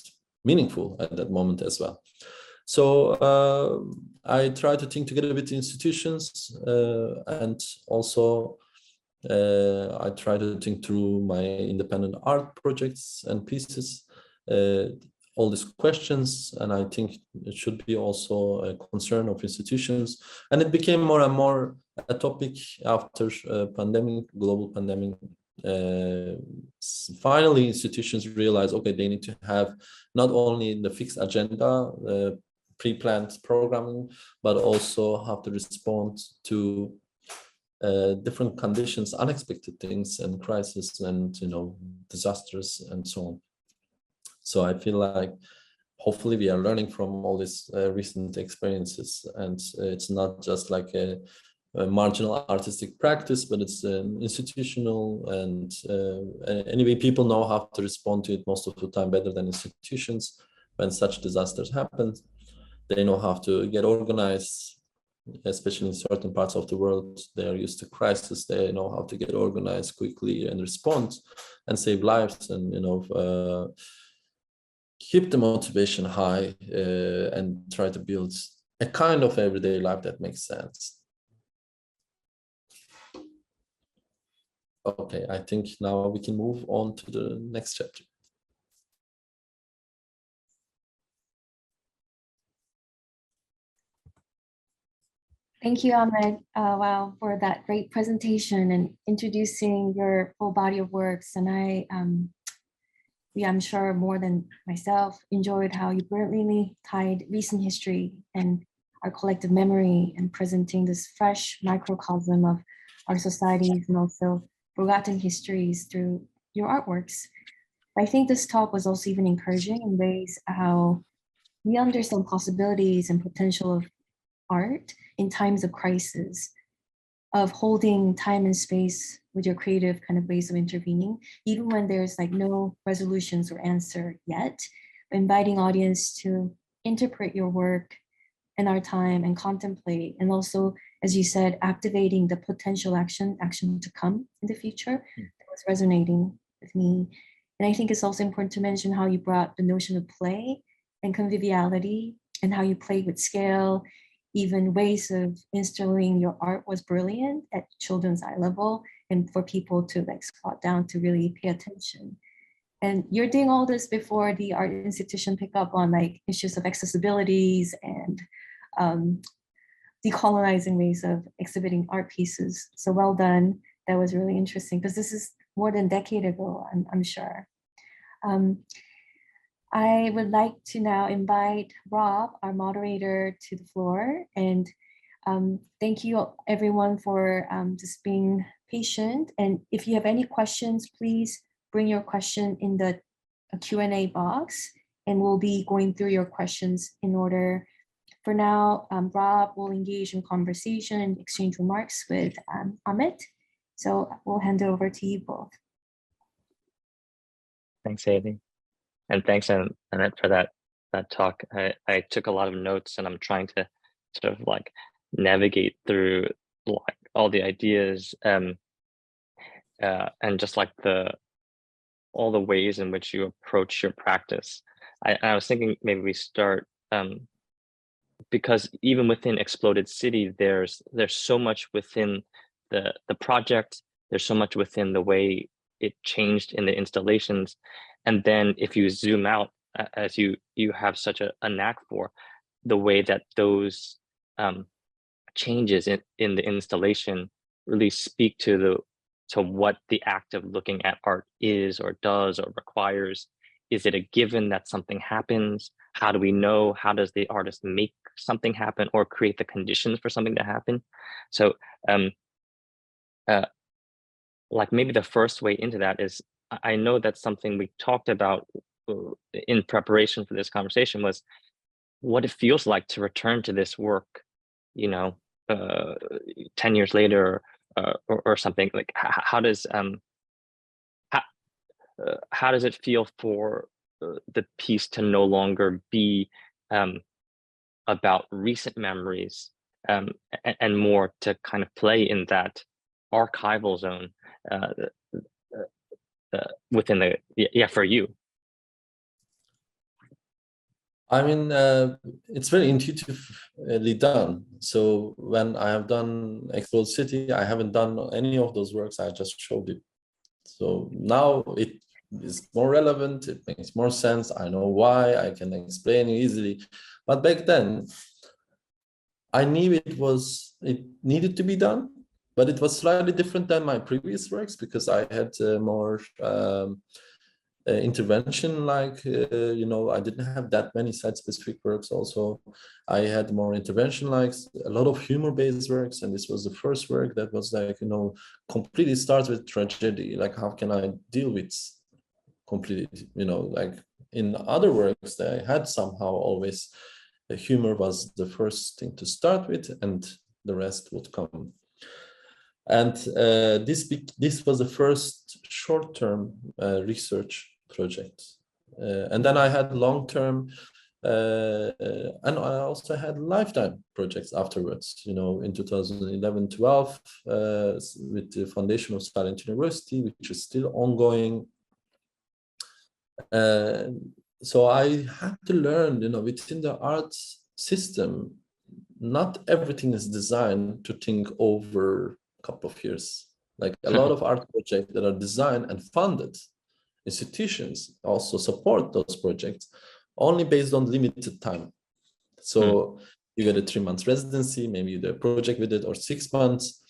meaningful at that moment as well. So I try to think together with the institutions, and also I try to think through my independent art projects and pieces, all these questions, and I think it should be also a concern of institutions. And it became more and more a topic after pandemic, global pandemic. Finally, institutions realize, okay, they need to have not only the fixed agenda, pre-planned programming, but also have to respond to different conditions, unexpected things, and crises, and, you know, disasters, and so on. So I feel like hopefully we are learning from all these recent experiences, and it's not just like a marginal artistic practice, but it's an institutional, and anyway, people know how to respond to it most of the time better than institutions when such disasters happen. They know how to get organized, especially in certain parts of the world. They are used to crisis. They know how to get organized quickly and respond and save lives, and, you know, keep the motivation high, and try to build a kind of everyday life that makes sense. Okay, I think now we can move on to the next chapter. Thank you, Ahmed, wow, for that great presentation and introducing your full body of works. And I'm sure more than myself, enjoyed how you brilliantly tied recent history and our collective memory, and presenting this fresh microcosm of our societies and also forgotten histories through your artworks. I think this talk was also even encouraging in ways how we understand possibilities and potential of art in times of crisis, of holding time and space with your creative kind of ways of intervening, even when there's like no resolutions or answer yet, but inviting audience to interpret your work in our time and contemplate, and also, as you said, activating the potential action to come in the future. That was resonating with me. And I think it's also important to mention how you brought the notion of play and conviviality, and how you played with scale, even ways of installing your art was brilliant at children's eye level, and for people to like squat down to really pay attention. And you're doing all this before the art institution pick up on like issues of accessibilities and decolonizing ways of exhibiting art pieces. So well done. That was really interesting, because this is more than a decade ago, I'm sure. I would like to now invite Rob, our moderator, to the floor. And Thank you everyone for just being patient. And if you have any questions, please bring your question in the Q&A box, and we'll be going through your questions in order. For now, Rob will engage in conversation and exchange remarks with Ahmet. So we'll hand it over to you both. Thanks, Haley. And thanks, Annette, for that talk. I took a lot of notes, and I'm trying to sort of like navigate through like all the ideas and just like all the ways in which you approach your practice. I was thinking maybe we start because even within Exploded City, there's so much within the project. There's so much within the way it changed in the installations. And then if you zoom out, as you have such a knack for, the way that those changes in the installation really speak to what the act of looking at art is or does or requires. Is it a given that something happens? How do we know? How does the artist make something happen or create the conditions for something to happen? So like maybe the first way into that is, I know that's something we talked about in preparation for this conversation, was what it feels like to return to this work, 10 years later or something. Like how does it feel for the piece to no longer be about recent memories and more to kind of play in that archival zone within the for you? I mean, it's very intuitively done. So when I have done Exploded City, I haven't done any of those works I just showed you. So now it is more relevant, it makes more sense. I know why, I can explain it easily. But back then, I knew it needed to be done, but it was slightly different than my previous works because I had more intervention, like I didn't have that many site-specific works. Also, I had more intervention, like a lot of humor-based works, and this was the first work that was like completely starts with tragedy. Like, how can I deal with completely, like in other works that I had somehow always the humor was the first thing to start with, and the rest would come. And this was the first short-term research project, and then I had long-term, and I also had lifetime projects afterwards. In 2011-12 with the foundation of Silent University, which is still ongoing. So I had to learn, within the art system, not everything is designed to think over a couple of years. Like a lot of art projects that are designed and funded, institutions also support those projects only based on limited time. So you get a 3 months residency, maybe you do a project with it, or 6 months,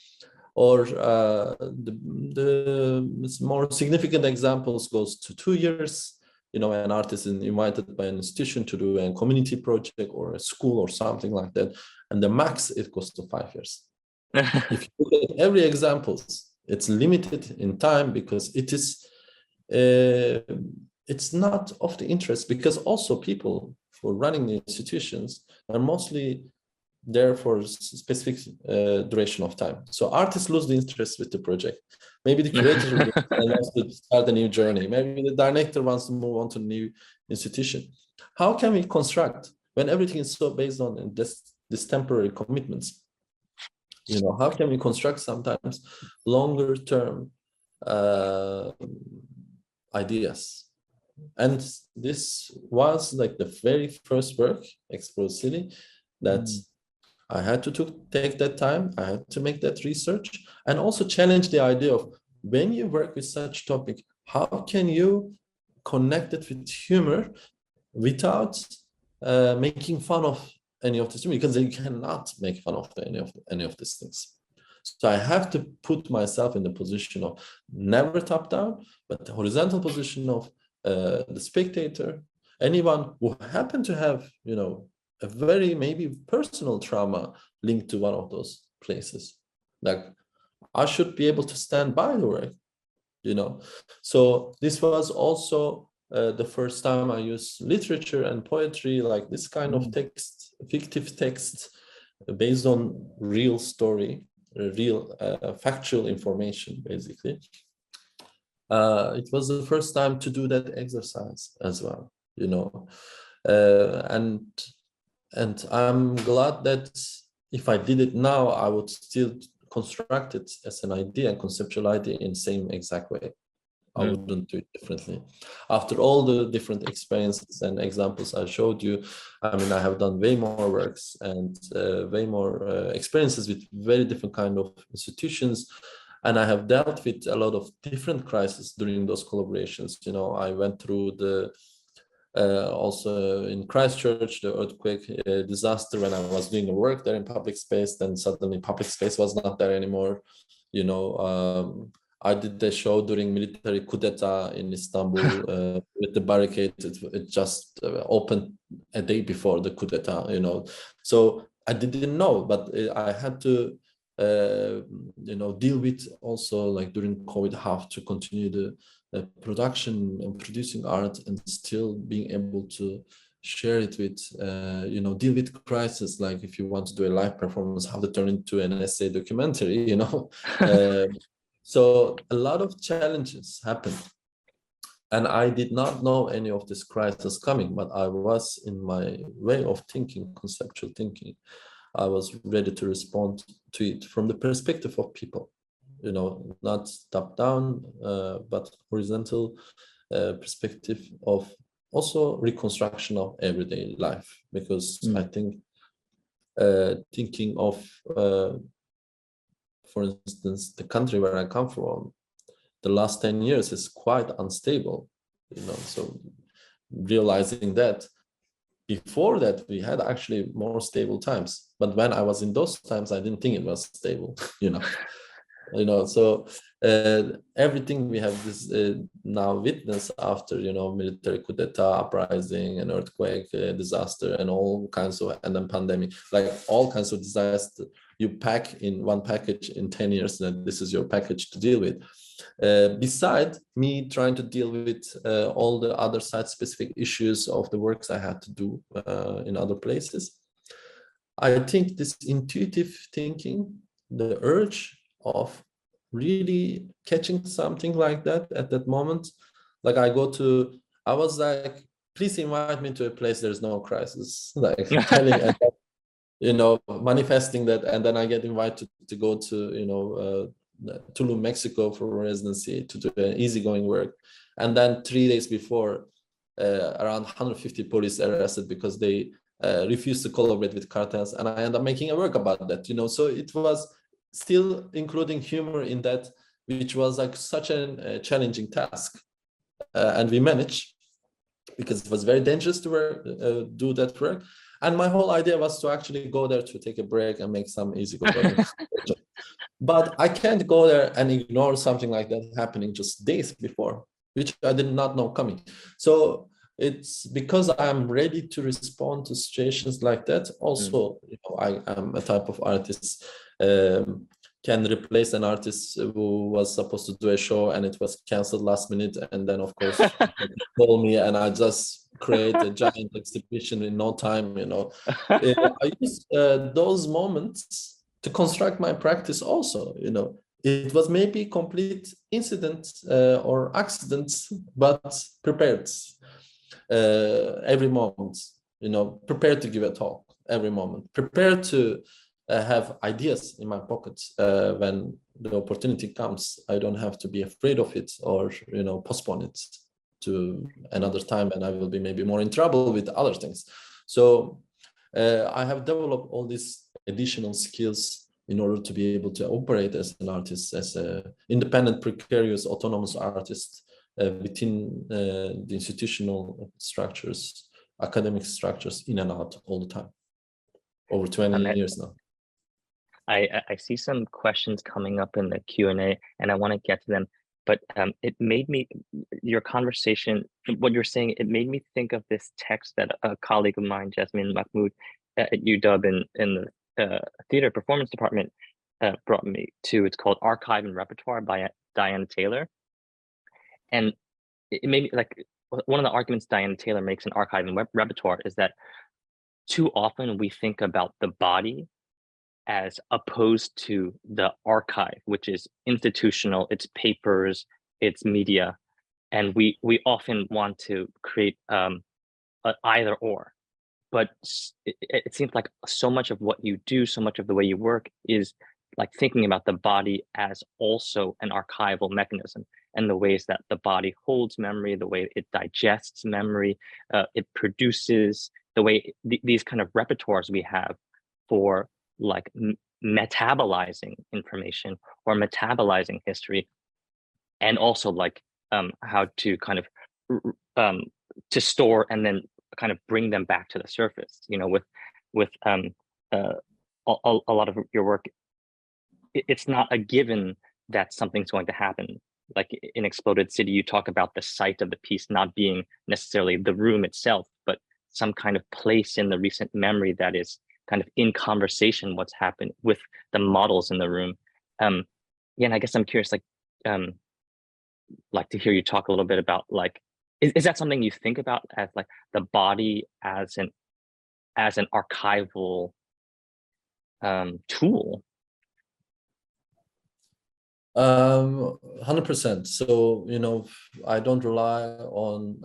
or the more significant examples goes to 2 years. An artist is invited by an institution to do a community project or a school or something like that, and the max it goes to 5 years. If you look at every example, it's limited in time because it is it's not of the interest, because also people for running the institutions are mostly there for a specific duration of time. So artists lose the interest with the project. Maybe the curator wants to start a new journey. Maybe the director wants to move on to a new institution. How can we construct when everything is so based on this temporary commitments? How can we construct sometimes longer term ideas? And this was like the very first work, Explode City, that I had to take that time. I had to make that research and also challenge the idea of, when you work with such topic, how can you connect it with humor without making fun of any of this? Because you cannot make fun of any of these things. So I have to put myself in the position of never top down, but the horizontal position of the spectator, anyone who happened to have, a very maybe personal trauma linked to one of those places. Like, I should be able to stand by the work, you know. So this was also the first time I used literature and poetry, like this kind of text, fictive text based on real story, real factual information, basically. It was the first time to do that exercise as well, you know. And I'm glad that if I did it now, I would still construct it as an idea and conceptual idea in the same exact way. I wouldn't do it differently. After all the different experiences and examples I showed you, I mean, I have done way more works and way more experiences with very different kind of institutions. And I have dealt with a lot of different crises during those collaborations. You know, I went through the also in Christchurch, the earthquake disaster, when I was doing the work there in public space, then suddenly public space was not there anymore. You know, I did the show during military coup d'etat in Istanbul with the barricade. It just opened a day before the coup d'etat, you know. So I didn't know, but I had to, you know, deal with also, like during COVID, how to continue the production and producing art and still being able to share it with, you know, deal with crisis. Like if you want to do a live performance, how to turn into an essay documentary, you know. So a lot of challenges happened. And I did not know any of this crisis coming, but I was, in my way of thinking, conceptual thinking, I was ready to respond to it from the perspective of people, you know, not top down, but horizontal perspective of also reconstruction of everyday life. Because I think thinking of, for instance, the country where I come from, the last 10 years is quite unstable, you know, so realizing that before that we had actually more stable times, but when I was in those times, I didn't think it was stable, you know, so everything we have this now witness after, you know, military coup d'etat, uprising, and earthquake, disaster, and all kinds of, and then pandemic, like all kinds of disaster you pack in one package in 10 years, that this is your package to deal with. Beside me trying to deal with all the other site-specific issues of the works I had to do in other places, I think this intuitive thinking, the urge of really catching something like that at that moment, like I was like, please invite me to a place there's no crisis, like telling, you know, manifesting that, and then I get invited to go to, you know, Tulum, Mexico for residency to do an easygoing work. And then 3 days before, around 150 police arrested because they refused to collaborate with cartels. And I ended up making a work about that, you know. So it was still including humor in that, which was like such a challenging task. And we managed, because it was very dangerous to do that work. And my whole idea was to actually go there to take a break and make some easygoing. But I can't go there and ignore something like that happening just days before, which I did not know coming. So it's because I'm ready to respond to situations like that. Also, you know, I am a type of artist, can replace an artist who was supposed to do a show and it was canceled last minute. And then, of course, call me and I just create a giant exhibition in no time, you know. I use those moments to construct my practice also, you know. It was maybe complete incident or accidents, but prepared every moment, you know, prepared to give a talk every moment, prepared to have ideas in my pocket when the opportunity comes. I don't have to be afraid of it or, you know, postpone it to another time, and I will be maybe more in trouble with other things. So I have developed all these additional skills in order to be able to operate as an artist, as an independent, precarious, autonomous artist within the institutional structures, academic structures, in and out all the time, over 20 years now. I see some questions coming up in the Q&A, and I want to get to them. but it made me, your conversation, what you're saying, it made me think of this text that a colleague of mine, Jasmine Mahmoud, at UW in the theater performance department brought me to. It's called Archive and Repertoire by Diana Taylor. And it made me, like, one of the arguments Diana Taylor makes in Archive and Repertoire is that too often we think about the body as opposed to the archive, which is institutional, it's papers, it's media. And we often want to create an either or. But it seems like so much of what you do, so much of the way you work is like thinking about the body as also an archival mechanism, and the ways that the body holds memory, the way it digests memory, it produces, the way these kind of repertoires we have for like metabolizing information or metabolizing history, and also like how to kind of to store and then kind of bring them back to the surface. You know, with a lot of your work, it's not a given that something's going to happen. Like in Exploded City, you talk about the site of the piece not being necessarily the room itself, but some kind of place in the recent memory that is kind of in conversation what's happened with the models in the room. Yeah, and I guess I'm curious, like to hear you talk a little bit about, like, is that something you think about as like the body as an archival tool? 100%. So, you know, I don't rely on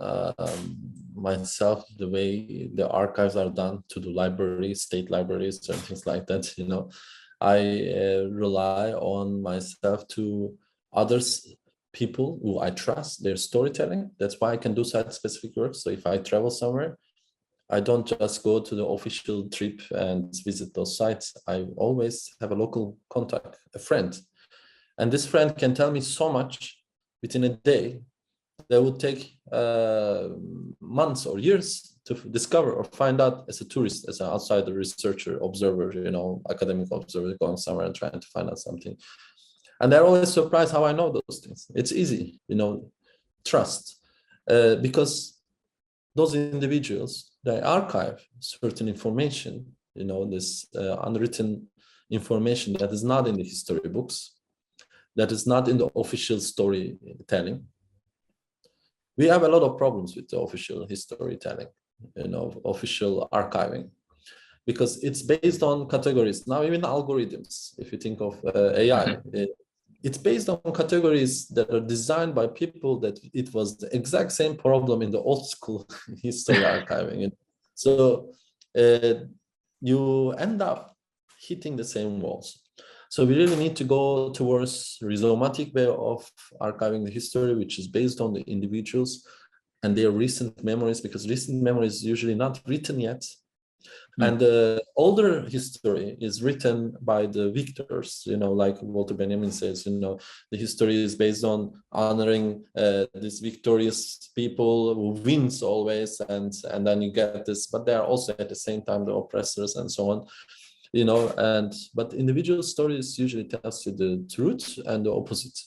myself the way the archives are done to the libraries, state libraries and things like that. You know, I rely on myself to others, people who I trust, their storytelling. That's why I can do site-specific work. So if I travel somewhere, I don't just go to the official trip and visit those sites. I always have a local contact, a friend. And this friend can tell me so much within a day that would take months or years to discover or find out as a tourist, as an outsider, researcher, observer, you know, academic observer going somewhere and trying to find out something. And they're always surprised how I know those things. It's easy, you know, trust, because those individuals, they archive certain information, you know, this unwritten information that is not in the history books, that is not in the official storytelling. We have a lot of problems with the official storytelling, you know, official archiving, because it's based on categories. Now, even algorithms, if you think of AI, it's based on categories that are designed by people that it was the exact same problem in the old school history archiving. So you end up hitting the same walls. So we really need to go towards a rhizomatic way of archiving the history, which is based on the individuals and their recent memories, because recent memory is usually not written yet. And the older history is written by the victors, you know, like Walter Benjamin says, you know, the history is based on honoring these victorious people who wins always, and then you get this, but they are also at the same time the oppressors and so on, you know, but individual stories usually tells you the truth and the opposite.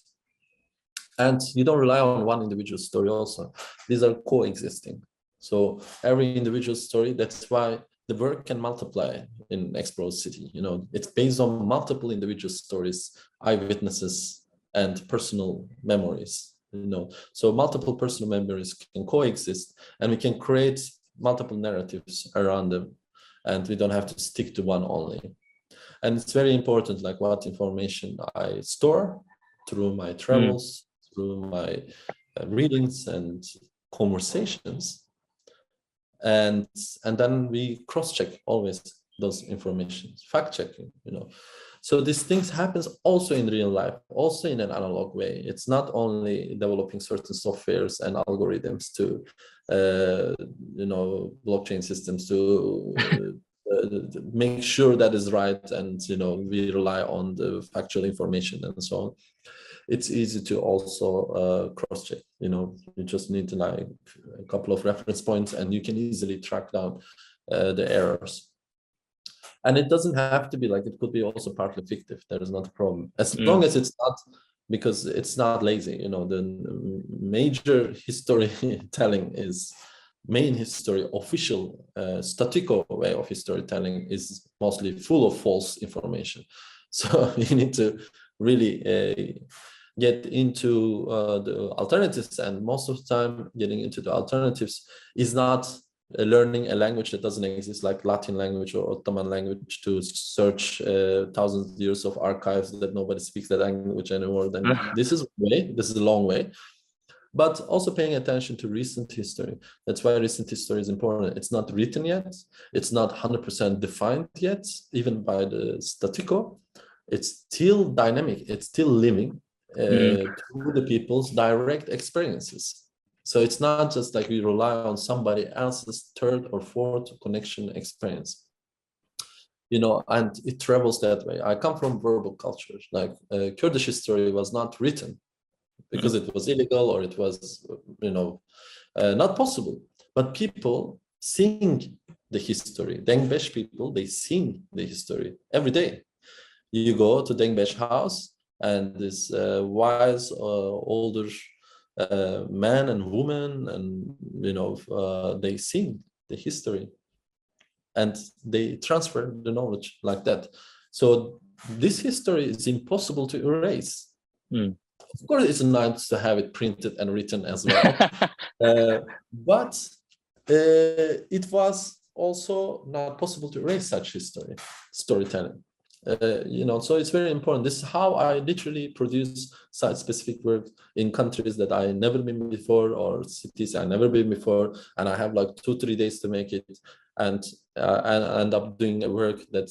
And you don't rely on one individual story also. These are coexisting. So every individual story, that's why the work can multiply in Exploded City. You know, it's based on multiple individual stories, eyewitnesses, and personal memories. You know, so multiple personal memories can coexist, and we can create multiple narratives around them, and we don't have to stick to one only. And it's very important, like what information I store through my travels, through my readings and conversations. And then we cross-check always those informations, fact-checking, you know. So these things happens also in real life, also in an analog way. It's not only developing certain softwares and algorithms to, you know, blockchain systems to make sure that is right, and, you know, we rely on the factual information and so on. It's easy to also cross-check, you know, you just need to like a couple of reference points and you can easily track down the errors. And it doesn't have to be like, it could be also partly fictive. There is not a problem. As long as it's not because it's not lazy. You know, the major history telling is main history, official statico way of storytelling is mostly full of false information. So you need to really get into the alternatives, and most of the time getting into the alternatives is not learning a language that doesn't exist, like Latin language or Ottoman language, to search thousands of years of archives that nobody speaks that language anymore. Then this is a long way. But also paying attention to recent history. That's why recent history is important. It's not written yet. It's not 100% defined yet, even by the statico. It's still dynamic. It's still living through the people's direct experiences. So it's not just like we rely on somebody else's third or fourth connection experience. You know, and it travels that way. I come from verbal cultures. Like Kurdish history was not written, because it was illegal or it was, you know, not possible. But people sing the history. Dengbesh people, they sing the history every day. You go to Dengbesh house, and this wise, older man and woman, and, you know, they sing the history. And they transfer the knowledge like that. So this history is impossible to erase. Of course, it's nice to have it printed and written as well, but it was also not possible to erase such storytelling. You know, so it's very important. This is how I literally produce site-specific work in countries that I never been before, or cities I never been before, and I have like 2-3 days to make it, and end up doing a work that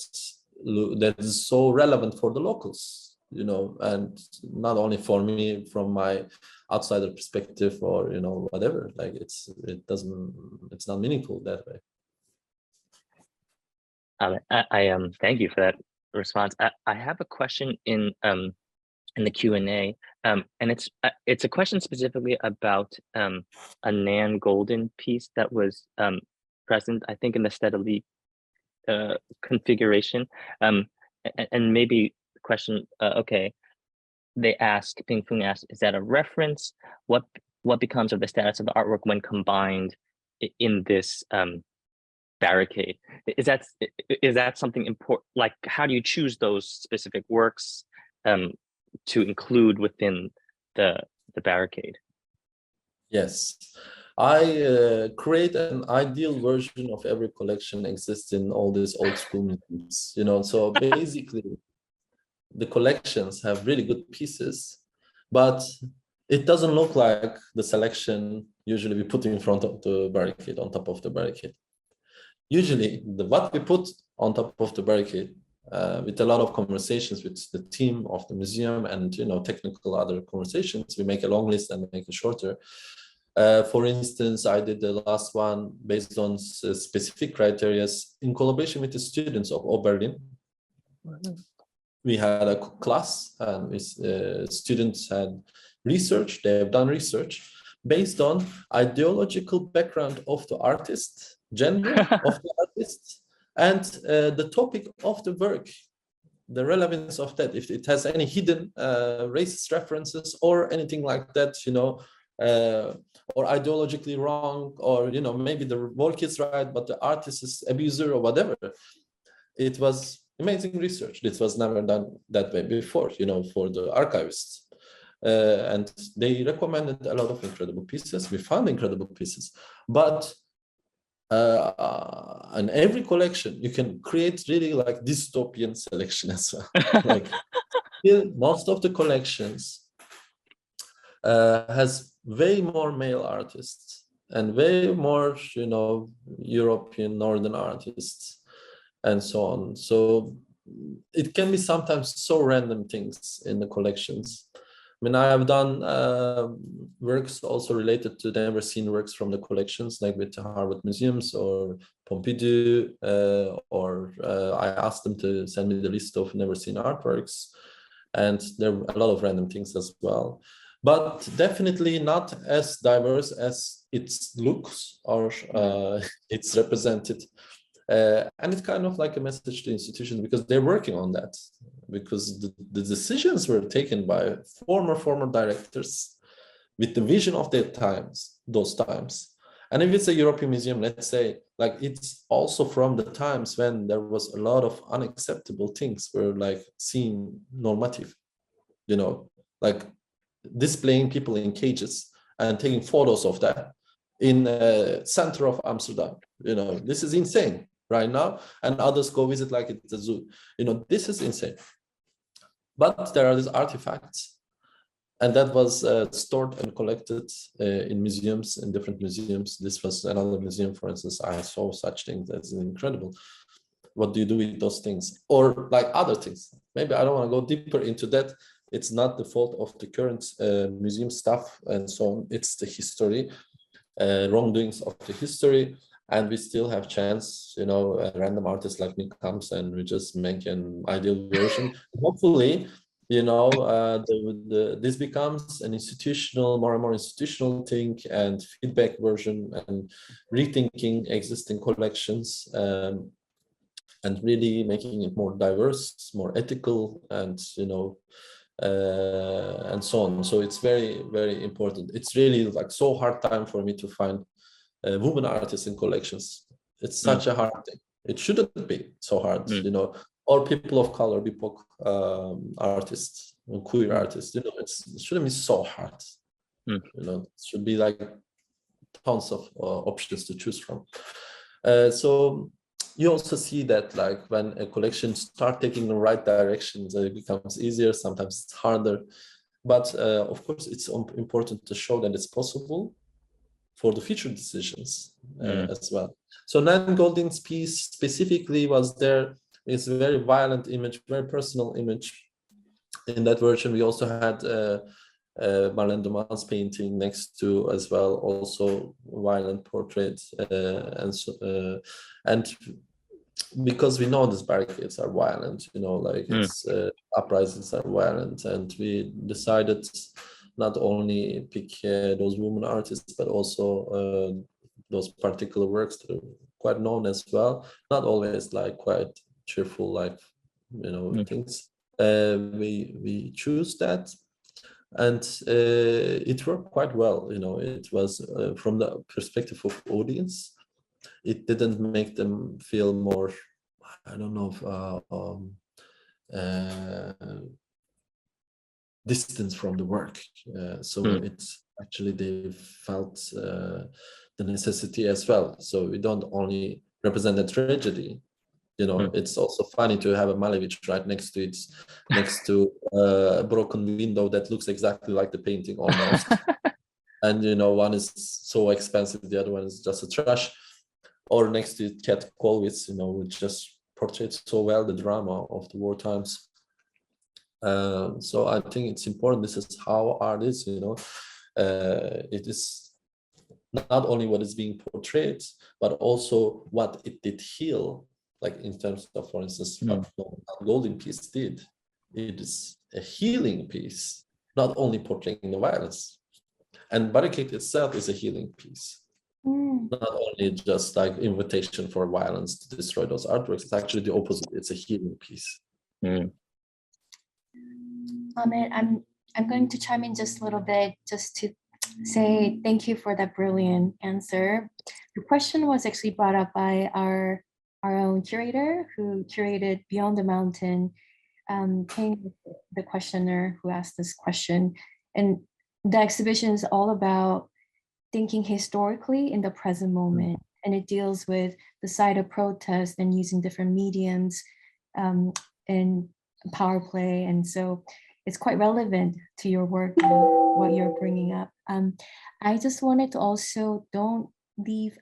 is so relevant for the locals. You know, and not only for me from my outsider perspective, or, you know, whatever. Like it's not meaningful that way. I thank you for that response. I have a question in the Q&A, and it's a question specifically about a Nan Golden piece that was present, I think, in the steadily configuration, and maybe question, okay, they ask, Ping Fung asks, is that a reference? What becomes of the status of the artwork when combined in this barricade? Is that something important? Like, how do you choose those specific works to include within the barricade? Yes, I create an ideal version of every collection exists in all these old school museums, you know. So basically the collections have really good pieces, but it doesn't look like the selection usually we put in front of the barricade, on top of the barricade. Usually what we put on top of the barricade, with a lot of conversations with the team of the museum and, you know, technical other conversations, we make a long list and make it shorter. For instance, I did the last one based on specific criteria in collaboration with the students of Oberlin. We had a class, and students had research. They have done research based on ideological background of the artist, gender of the artist, and the topic of the work, the relevance of that, if it has any hidden racist references or anything like that, you know, or ideologically wrong, or, you know, maybe the work is right, but the artist is abuser or whatever. It was amazing research. This was never done that way before, you know, for the archivists. And they recommended a lot of incredible pieces. We found incredible pieces, but in every collection, you can create really like dystopian selection as well. Like, most of the collections has way more male artists and way more, you know, European Northern artists, and so on. So it can be sometimes so random things in the collections. I mean, I have done works also related to never seen works from the collections, like with Harvard Museums or Pompidou, or I asked them to send me the list of never seen artworks, and there are a lot of random things as well. But definitely not as diverse as it looks or it's represented. And it's kind of like a message to institutions, because they're working on that. because the decisions were taken by former directors with the vision of their times, those times. And if it's a European museum, let's say, like, it's also from the times when there was a lot of unacceptable things were like seen normative, you know, like displaying people in cages and taking photos of that in the center of Amsterdam. You know, this is insane right now. And others go visit like it's a zoo. You know, this is insane. But there are these artifacts, and that was stored and collected in museums, in different museums. This was another museum, for instance. I saw such things. That's incredible. What do you do with those things? Or like other things? Maybe I don't want to go deeper into that. It's not the fault of the current museum staff and so on. It's the history, wrongdoings of the history. And we still have chance, you know, a random artist like me comes and we just make an ideal version. Hopefully, you know, this becomes an institutional, more and more institutional thing, and feedback version, and rethinking existing collections, and really making it more diverse, more ethical, and, you know, and so on. So it's very, very important. It's really like so hard time for me to find women artists in collections. It's such a hard thing. It shouldn't be so hard, you know, or people of color, BIPOC artists, queer artists, you know, it shouldn't be so hard. You know, it should be like tons of options to choose from. So you also see that, like, when a collection starts taking the right directions, it becomes easier. Sometimes it's harder, but of course, it's important to show that it's possible for the future decisions as well. So Nan Goldin's piece specifically was there. It's a very violent image, very personal image. In that version, we also had Marlene Dumas' painting next to as well, also violent portraits, and because we know these barricades are violent, you know, like it's uprisings are violent, and we decided not only pick those women artists, but also those particular works that are quite known as well, not always like quite cheerful, like, you know, things. We choose that, and it worked quite well. You know, it was from the perspective of audience, it didn't make them feel more, I don't know, distance from the work. So it's actually, they felt the necessity as well. So we don't only represent a tragedy, you know, it's also funny to have a Malevich right next to it, next to a broken window that looks exactly like the painting almost. And, you know, one is so expensive, the other one is just a trash. Or next to Kat Kollwitz, you know, which just portrays so well the drama of the war times. So I think it's important. This is how art is, you know. It is not only what is being portrayed, but also what it did heal. Like in terms of, for instance, what Goldin piece did. It is a healing piece, not only portraying the violence. And Barricade itself is a healing piece. Not only just like invitation for violence to destroy those artworks, it's actually the opposite. It's a healing piece. Ahmet, I'm going to chime in just a little bit, just to say thank you for that brilliant answer. The question was actually brought up by our own curator, who curated Beyond the Mountain, came the questioner who asked this question. And the exhibition is all about thinking historically in the present moment, and it deals with the side of protest and using different mediums and power play, and so it's quite relevant to your work and what you're bringing up. I just wanted to also don't leave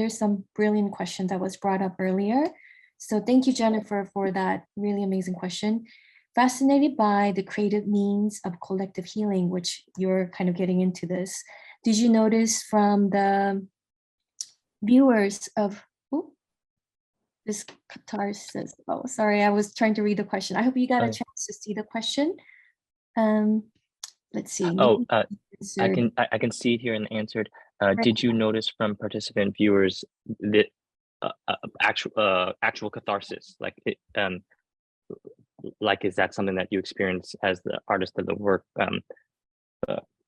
some brilliant question that was brought up earlier. So thank you, Jennifer, for that really amazing question. Fascinated by the creative means of collective healing, which you're kind of getting into this. Did you notice from the viewers of this catharsis? Oh, sorry, I was trying to read the question. I hope you got a chance to see the question. Let's see. I can see it here and answered. Did you notice from participant viewers that actual catharsis, like like, is that something that you experience as the artist of the work?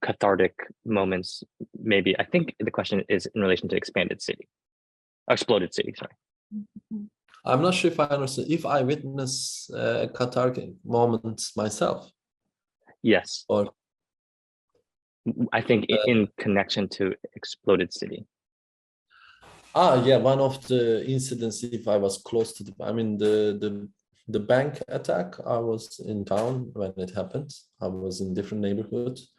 Cathartic moments, maybe. I think the question is in relation to exploded city, sorry. I'm not sure if I understand. If I witness cathartic moments myself. Yes. Or I think in connection to exploded city. Yeah, one of the incidents, if I was close to the bank attack, I was in town when it happened. I was in different neighborhoods,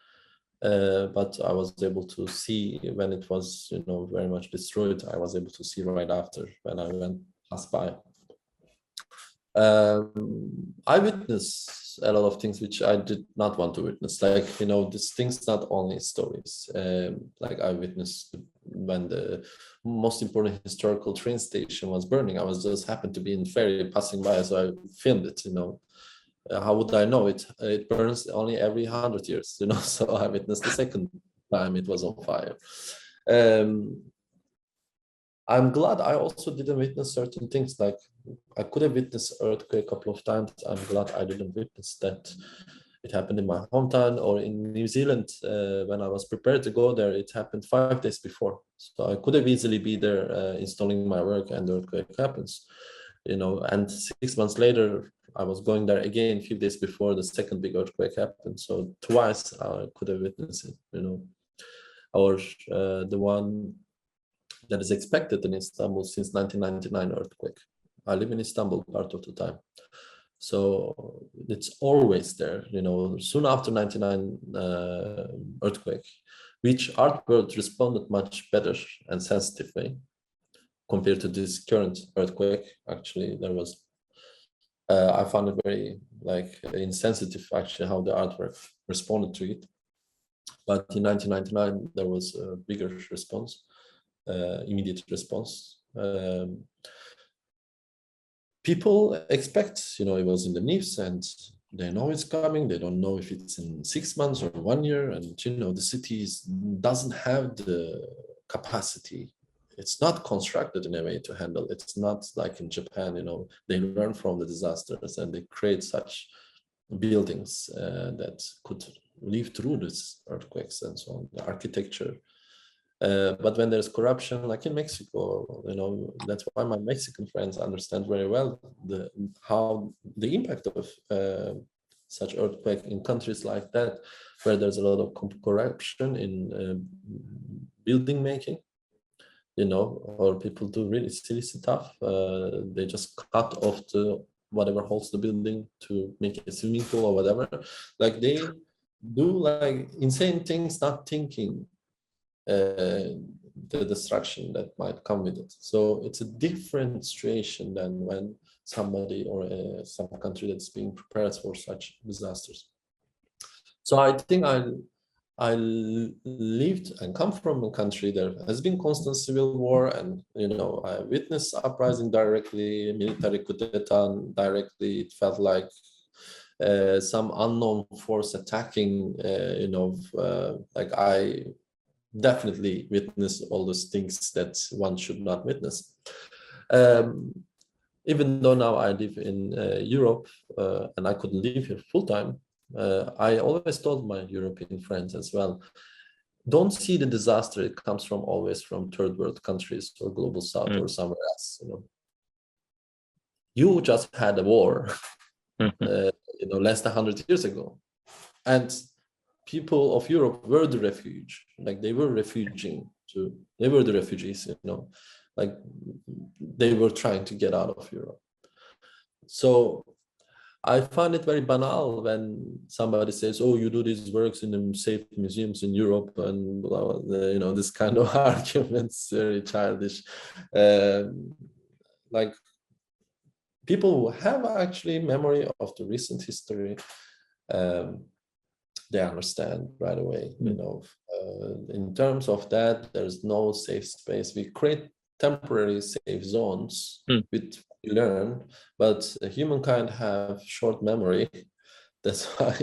but I was able to see when it was, very much destroyed. I was able to see right after when I went past by. I witnessed a lot of things which I did not want to witness. Like, these things, not only stories. Like I witnessed when the most important historical train station was burning. I was just happened to be in ferry passing by, so I filmed it. How would I know it? It burns only every 100 years. So I witnessed the second time it was on fire. I'm glad I also didn't witness certain things. Like I could have witnessed earthquake a couple of times. I'm glad I didn't witness that. It happened in my hometown or in New Zealand. When I was prepared to go there, it happened 5 days before. So I could have easily be there installing my work, and the earthquake happens. And 6 months later, I was going there again a few days before the second big earthquake happened. So twice I could have witnessed it, or the one that is expected in Istanbul since 1999 earthquake. I live in Istanbul part of the time. So it's always there, soon after 99 earthquake, which art world responded much better and sensitive way compared to this current earthquake. Actually, there was, I found it very insensitive actually how the artwork responded to it. But in 1999, there was a bigger response. Immediate response. People expect, it was in the news and they know it's coming. They don't know if it's in 6 months or 1 year. And, the city doesn't have the capacity. It's not constructed in a way to handle. It's not like in Japan, they learn from the disasters and they create such buildings that could live through these earthquakes and so on, the architecture. But when there's corruption, like in Mexico, that's why my Mexican friends understand very well how the impact of such earthquake in countries like that, where there's a lot of corruption in building making, or people do really silly stuff. They just cut off whatever holds the building to make a swimming pool or whatever. Like they do insane things, not thinking the destruction that might come with it. So it's a different situation than when somebody or some country that's being prepared for such disasters. So I think I lived and come from a country there has been constant civil war, and I witnessed uprising directly, military coup d'etat directly. It felt like some unknown force attacking. I definitely witness all those things that one should not witness. Even though now I live in Europe and I couldn't live here full time, I always told my European friends as well, don't see the disaster. It comes from always from third world countries or global south or somewhere else. You just had a war, less than 100 years ago, and people of Europe were the refuge, they were they were the refugees, they were trying to get out of Europe. So I find it very banal when somebody says, oh, you do these works in the safe museums in Europe and blah, blah, this kind of arguments, very childish. People who have actually memory of the recent history, they understand right away. In terms of that, there's no safe space. We create temporary safe zones with we learn, but humankind have short memory. That's why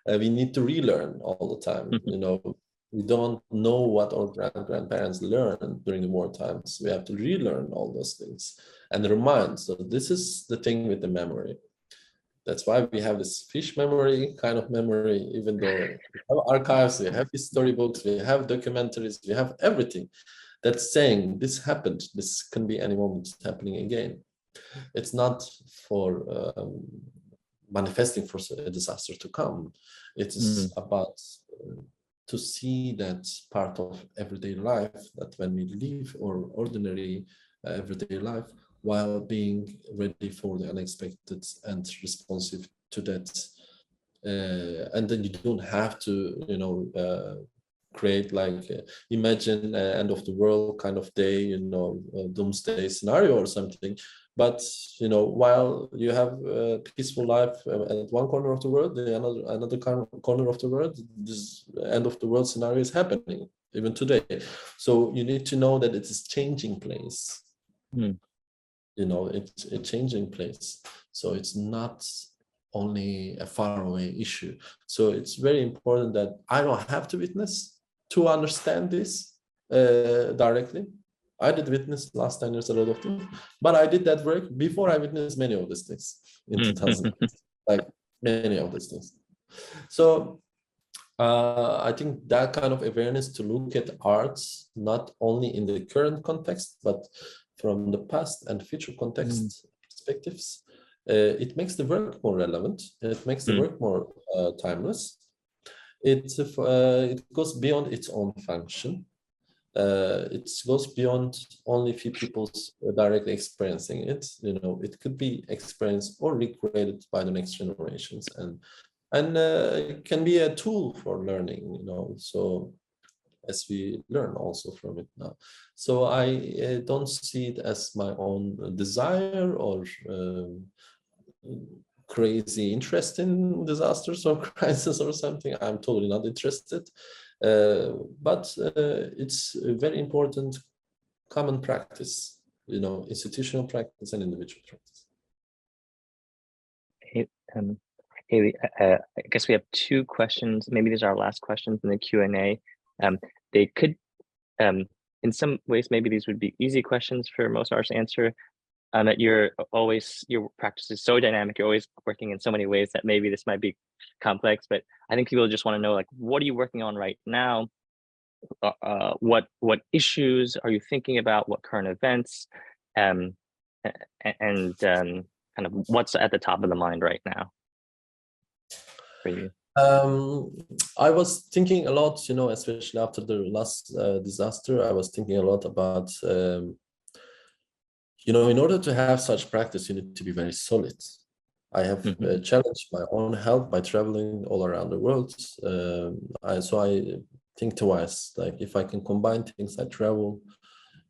we need to relearn all the time. We don't know what our grandparents learned during the war times. We have to relearn all those things and remind. So this is the thing with the memory. That's why we have this fish memory kind of memory, even though we have archives, we have history books, we have documentaries, we have everything that's saying this happened, this can be any moment happening again. It's not for manifesting for a disaster to come. It is about to see that part of everyday life, that when we live our ordinary everyday life, while being ready for the unexpected and responsive to that. And then you don't have to, you know, create like, imagine end of the world kind of day, you know, doomsday scenario or something. But, you know, while you have a peaceful life at one corner of the world, another corner of the world, this end of the world scenario is happening even today. So you need to know that it is changing place. You know, it's a changing place. So it's not only a faraway issue. So it's very important that I don't have to witness to understand this directly. I did witness last 10 years a lot of things, but I did that work before I witnessed many of these things in 2000, like many of these things. So I think that kind of awareness to look at arts, not only in the current context, but from the past and future context perspectives, it makes the work more relevant. It makes the work more timeless. It goes beyond its own function. It goes beyond only few people's directly experiencing it. You know, it could be experienced or recreated by the next generations, and it can be a tool for learning. You know, so as we learn also from it now. So I don't see it as my own desire or crazy interest in disasters or crisis or something. I'm totally not interested. But it's a very important common practice, you know, institutional practice and individual practice. Haley, I guess we have two questions. Maybe these are our last questions in the Q&A. They could, in some ways, maybe these would be easy questions for most artists to answer. That your practice is so dynamic, you're always working in so many ways that maybe this might be complex, but I think people just want to know, like, what are you working on right now? What issues are you thinking about? What current events? And kind of what's at the top of the mind right now for you? I was thinking a lot, you know, especially after the last disaster, I was thinking a lot about, you know, in order to have such practice, you need to be very solid. I have challenged my own health by traveling all around the world. So I think twice, like if I can combine things, I travel.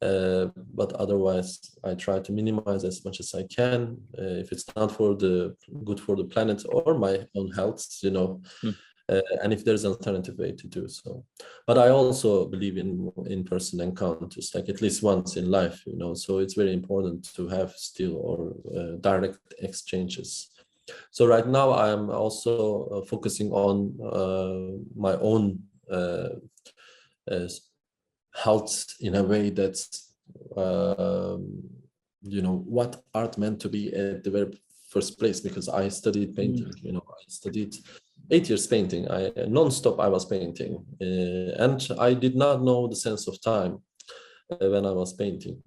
But otherwise, I try to minimize as much as I can. If it's not good for the planet or my own health, you know, and if there's an alternative way to do so. But I also believe in in-person encounters, like at least once in life, you know, so it's very important to have still or direct exchanges. So right now I'm also focusing on my own health in a way that's, you know, what art meant to be at the very first place, because I studied painting, you know, I studied 8 years painting. Non-stop I was painting, and I did not know the sense of time when I was painting.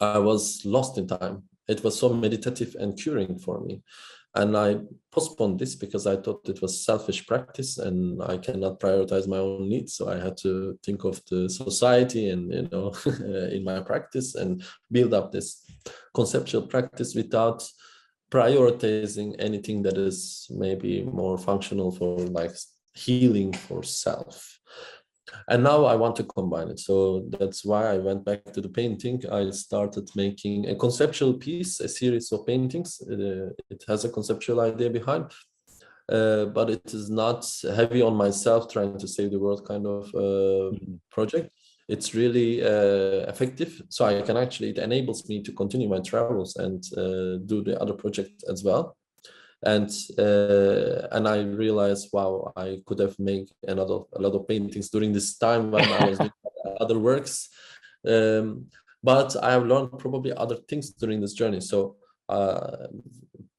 I was lost in time. It was so meditative and curing for me. And I postponed this because I thought it was selfish practice and I cannot prioritize my own needs. So I had to think of the society and, you know, in my practice and build up this conceptual practice without prioritizing anything that is maybe more functional for like healing for self. And now I want to combine it. So that's why I went back to the painting. I started making a conceptual piece, a series of paintings. It has a conceptual idea behind, but it is not heavy on myself trying to save the world kind of project. It's really effective. So I can actually, it enables me to continue my travels and do the other project as well. And I realized, wow, I could have made a lot of paintings during this time when I was doing other works, but I have learned probably other things during this journey. So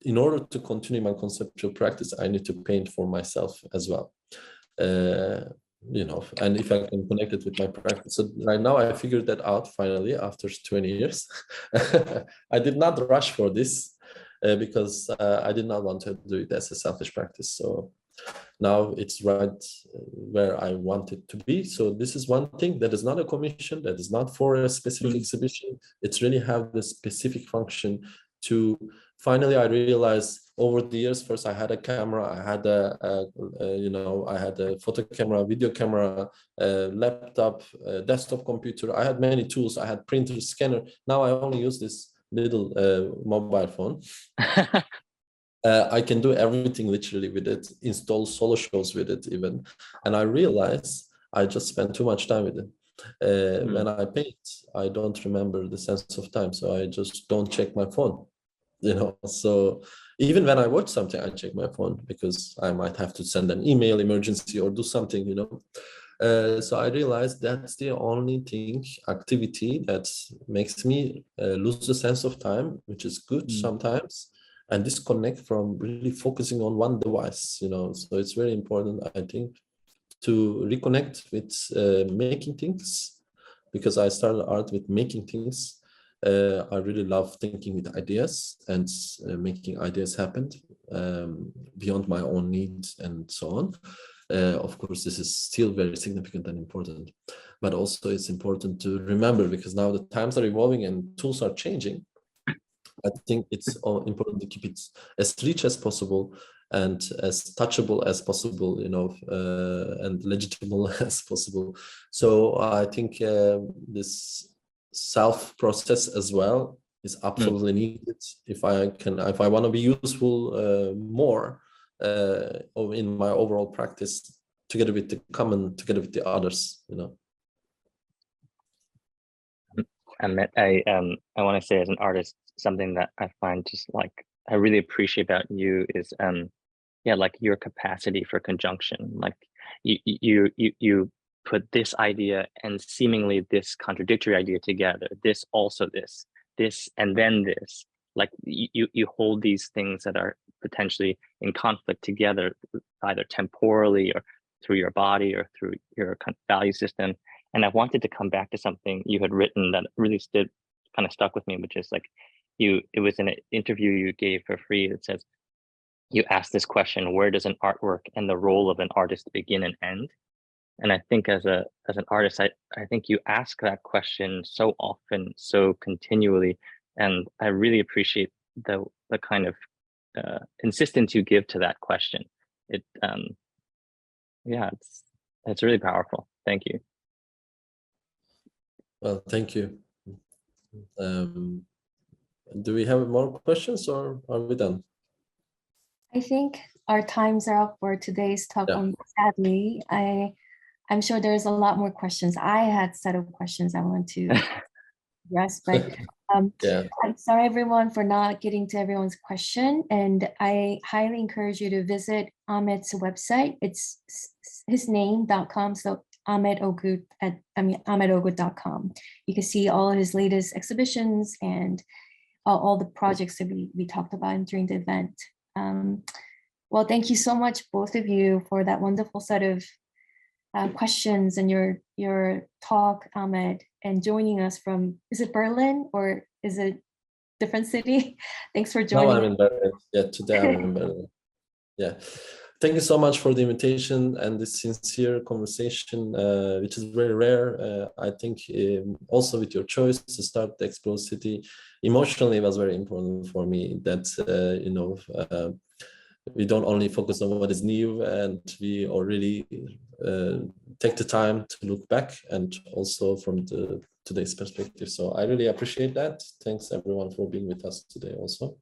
in order to continue my conceptual practice, I need to paint for myself as well. You know, and if I can connect it with my practice. So right now I figured that out finally after 20 years. I did not rush for this because I did not want to do it as a selfish practice. So now it's right where I want it to be. So this is one thing that is not a commission, that is not for a specific exhibition. It's really have the specific function to, finally I realized over the years, first I had a camera, I had I had a photo camera, video camera, laptop, desktop computer. I had many tools. I had printer, scanner. Now I only use this little mobile phone. I can do everything literally with it, install solo shows with it even. And I realize I just spend too much time with it. When I paint, I don't remember the sense of time. So I just don't check my phone, you know. So even when I watch something, I check my phone because I might have to send an email emergency or do something, you know. So I realized that's the only activity that makes me lose the sense of time, which is good sometimes, and disconnect from really focusing on one device, you know. So it's very important, I think, to reconnect with making things, because I started art with making things. I really love thinking with ideas and making ideas happen beyond my own needs and so on. Of course, this is still very significant and important, but also it's important to remember, because now the times are evolving and tools are changing. I think it's important to keep it as rich as possible and as touchable as possible, you know, and legitimate as possible. So I think this self process as well is absolutely needed if I want to be useful more in my overall practice, together with the others, you know. I want to say, as an artist, something that I find just like I really appreciate about you is like your capacity for conjunction. Like you put this idea and seemingly this contradictory idea together, this also this and then this. Like you hold these things that are potentially in conflict together, either temporally or through your body or through your value system. And I wanted to come back to something you had written that really kind of stuck with me, which is like it was in an interview you gave for free. It says, you asked this question, where does an artwork and the role of an artist begin and end? And I think as an artist, I think you ask that question so often, so continually. And I really appreciate the kind of insistence you give to that question. It's really powerful. Thank you. Well, thank you. Do we have more questions, or are we done? I think our times are up for today's talk. Sadly, I'm sure there's a lot more questions. I had a set of questions I want to address, but I'm sorry everyone for not getting to everyone's question. And I highly encourage you to visit Ahmet's website. It's hisname.com. So Ahmet Ögüt ahmetogut.com. You can see all of his latest exhibitions and all the projects that we talked about during the event. Well, thank you so much, both of you, for that wonderful set of questions and your talk, Ahmet, and joining us from, is it Berlin or is it different city? Thanks for joining. No, I'm in Berlin. Yeah, today I'm in Berlin. Yeah. Thank you so much for the invitation and this sincere conversation, which is very rare. I think also with your choice to start the Explore City, emotionally it was very important for me that, we don't only focus on what is new, and we already take the time to look back and also from today's perspective. So I really appreciate that. Thanks everyone for being with us today also.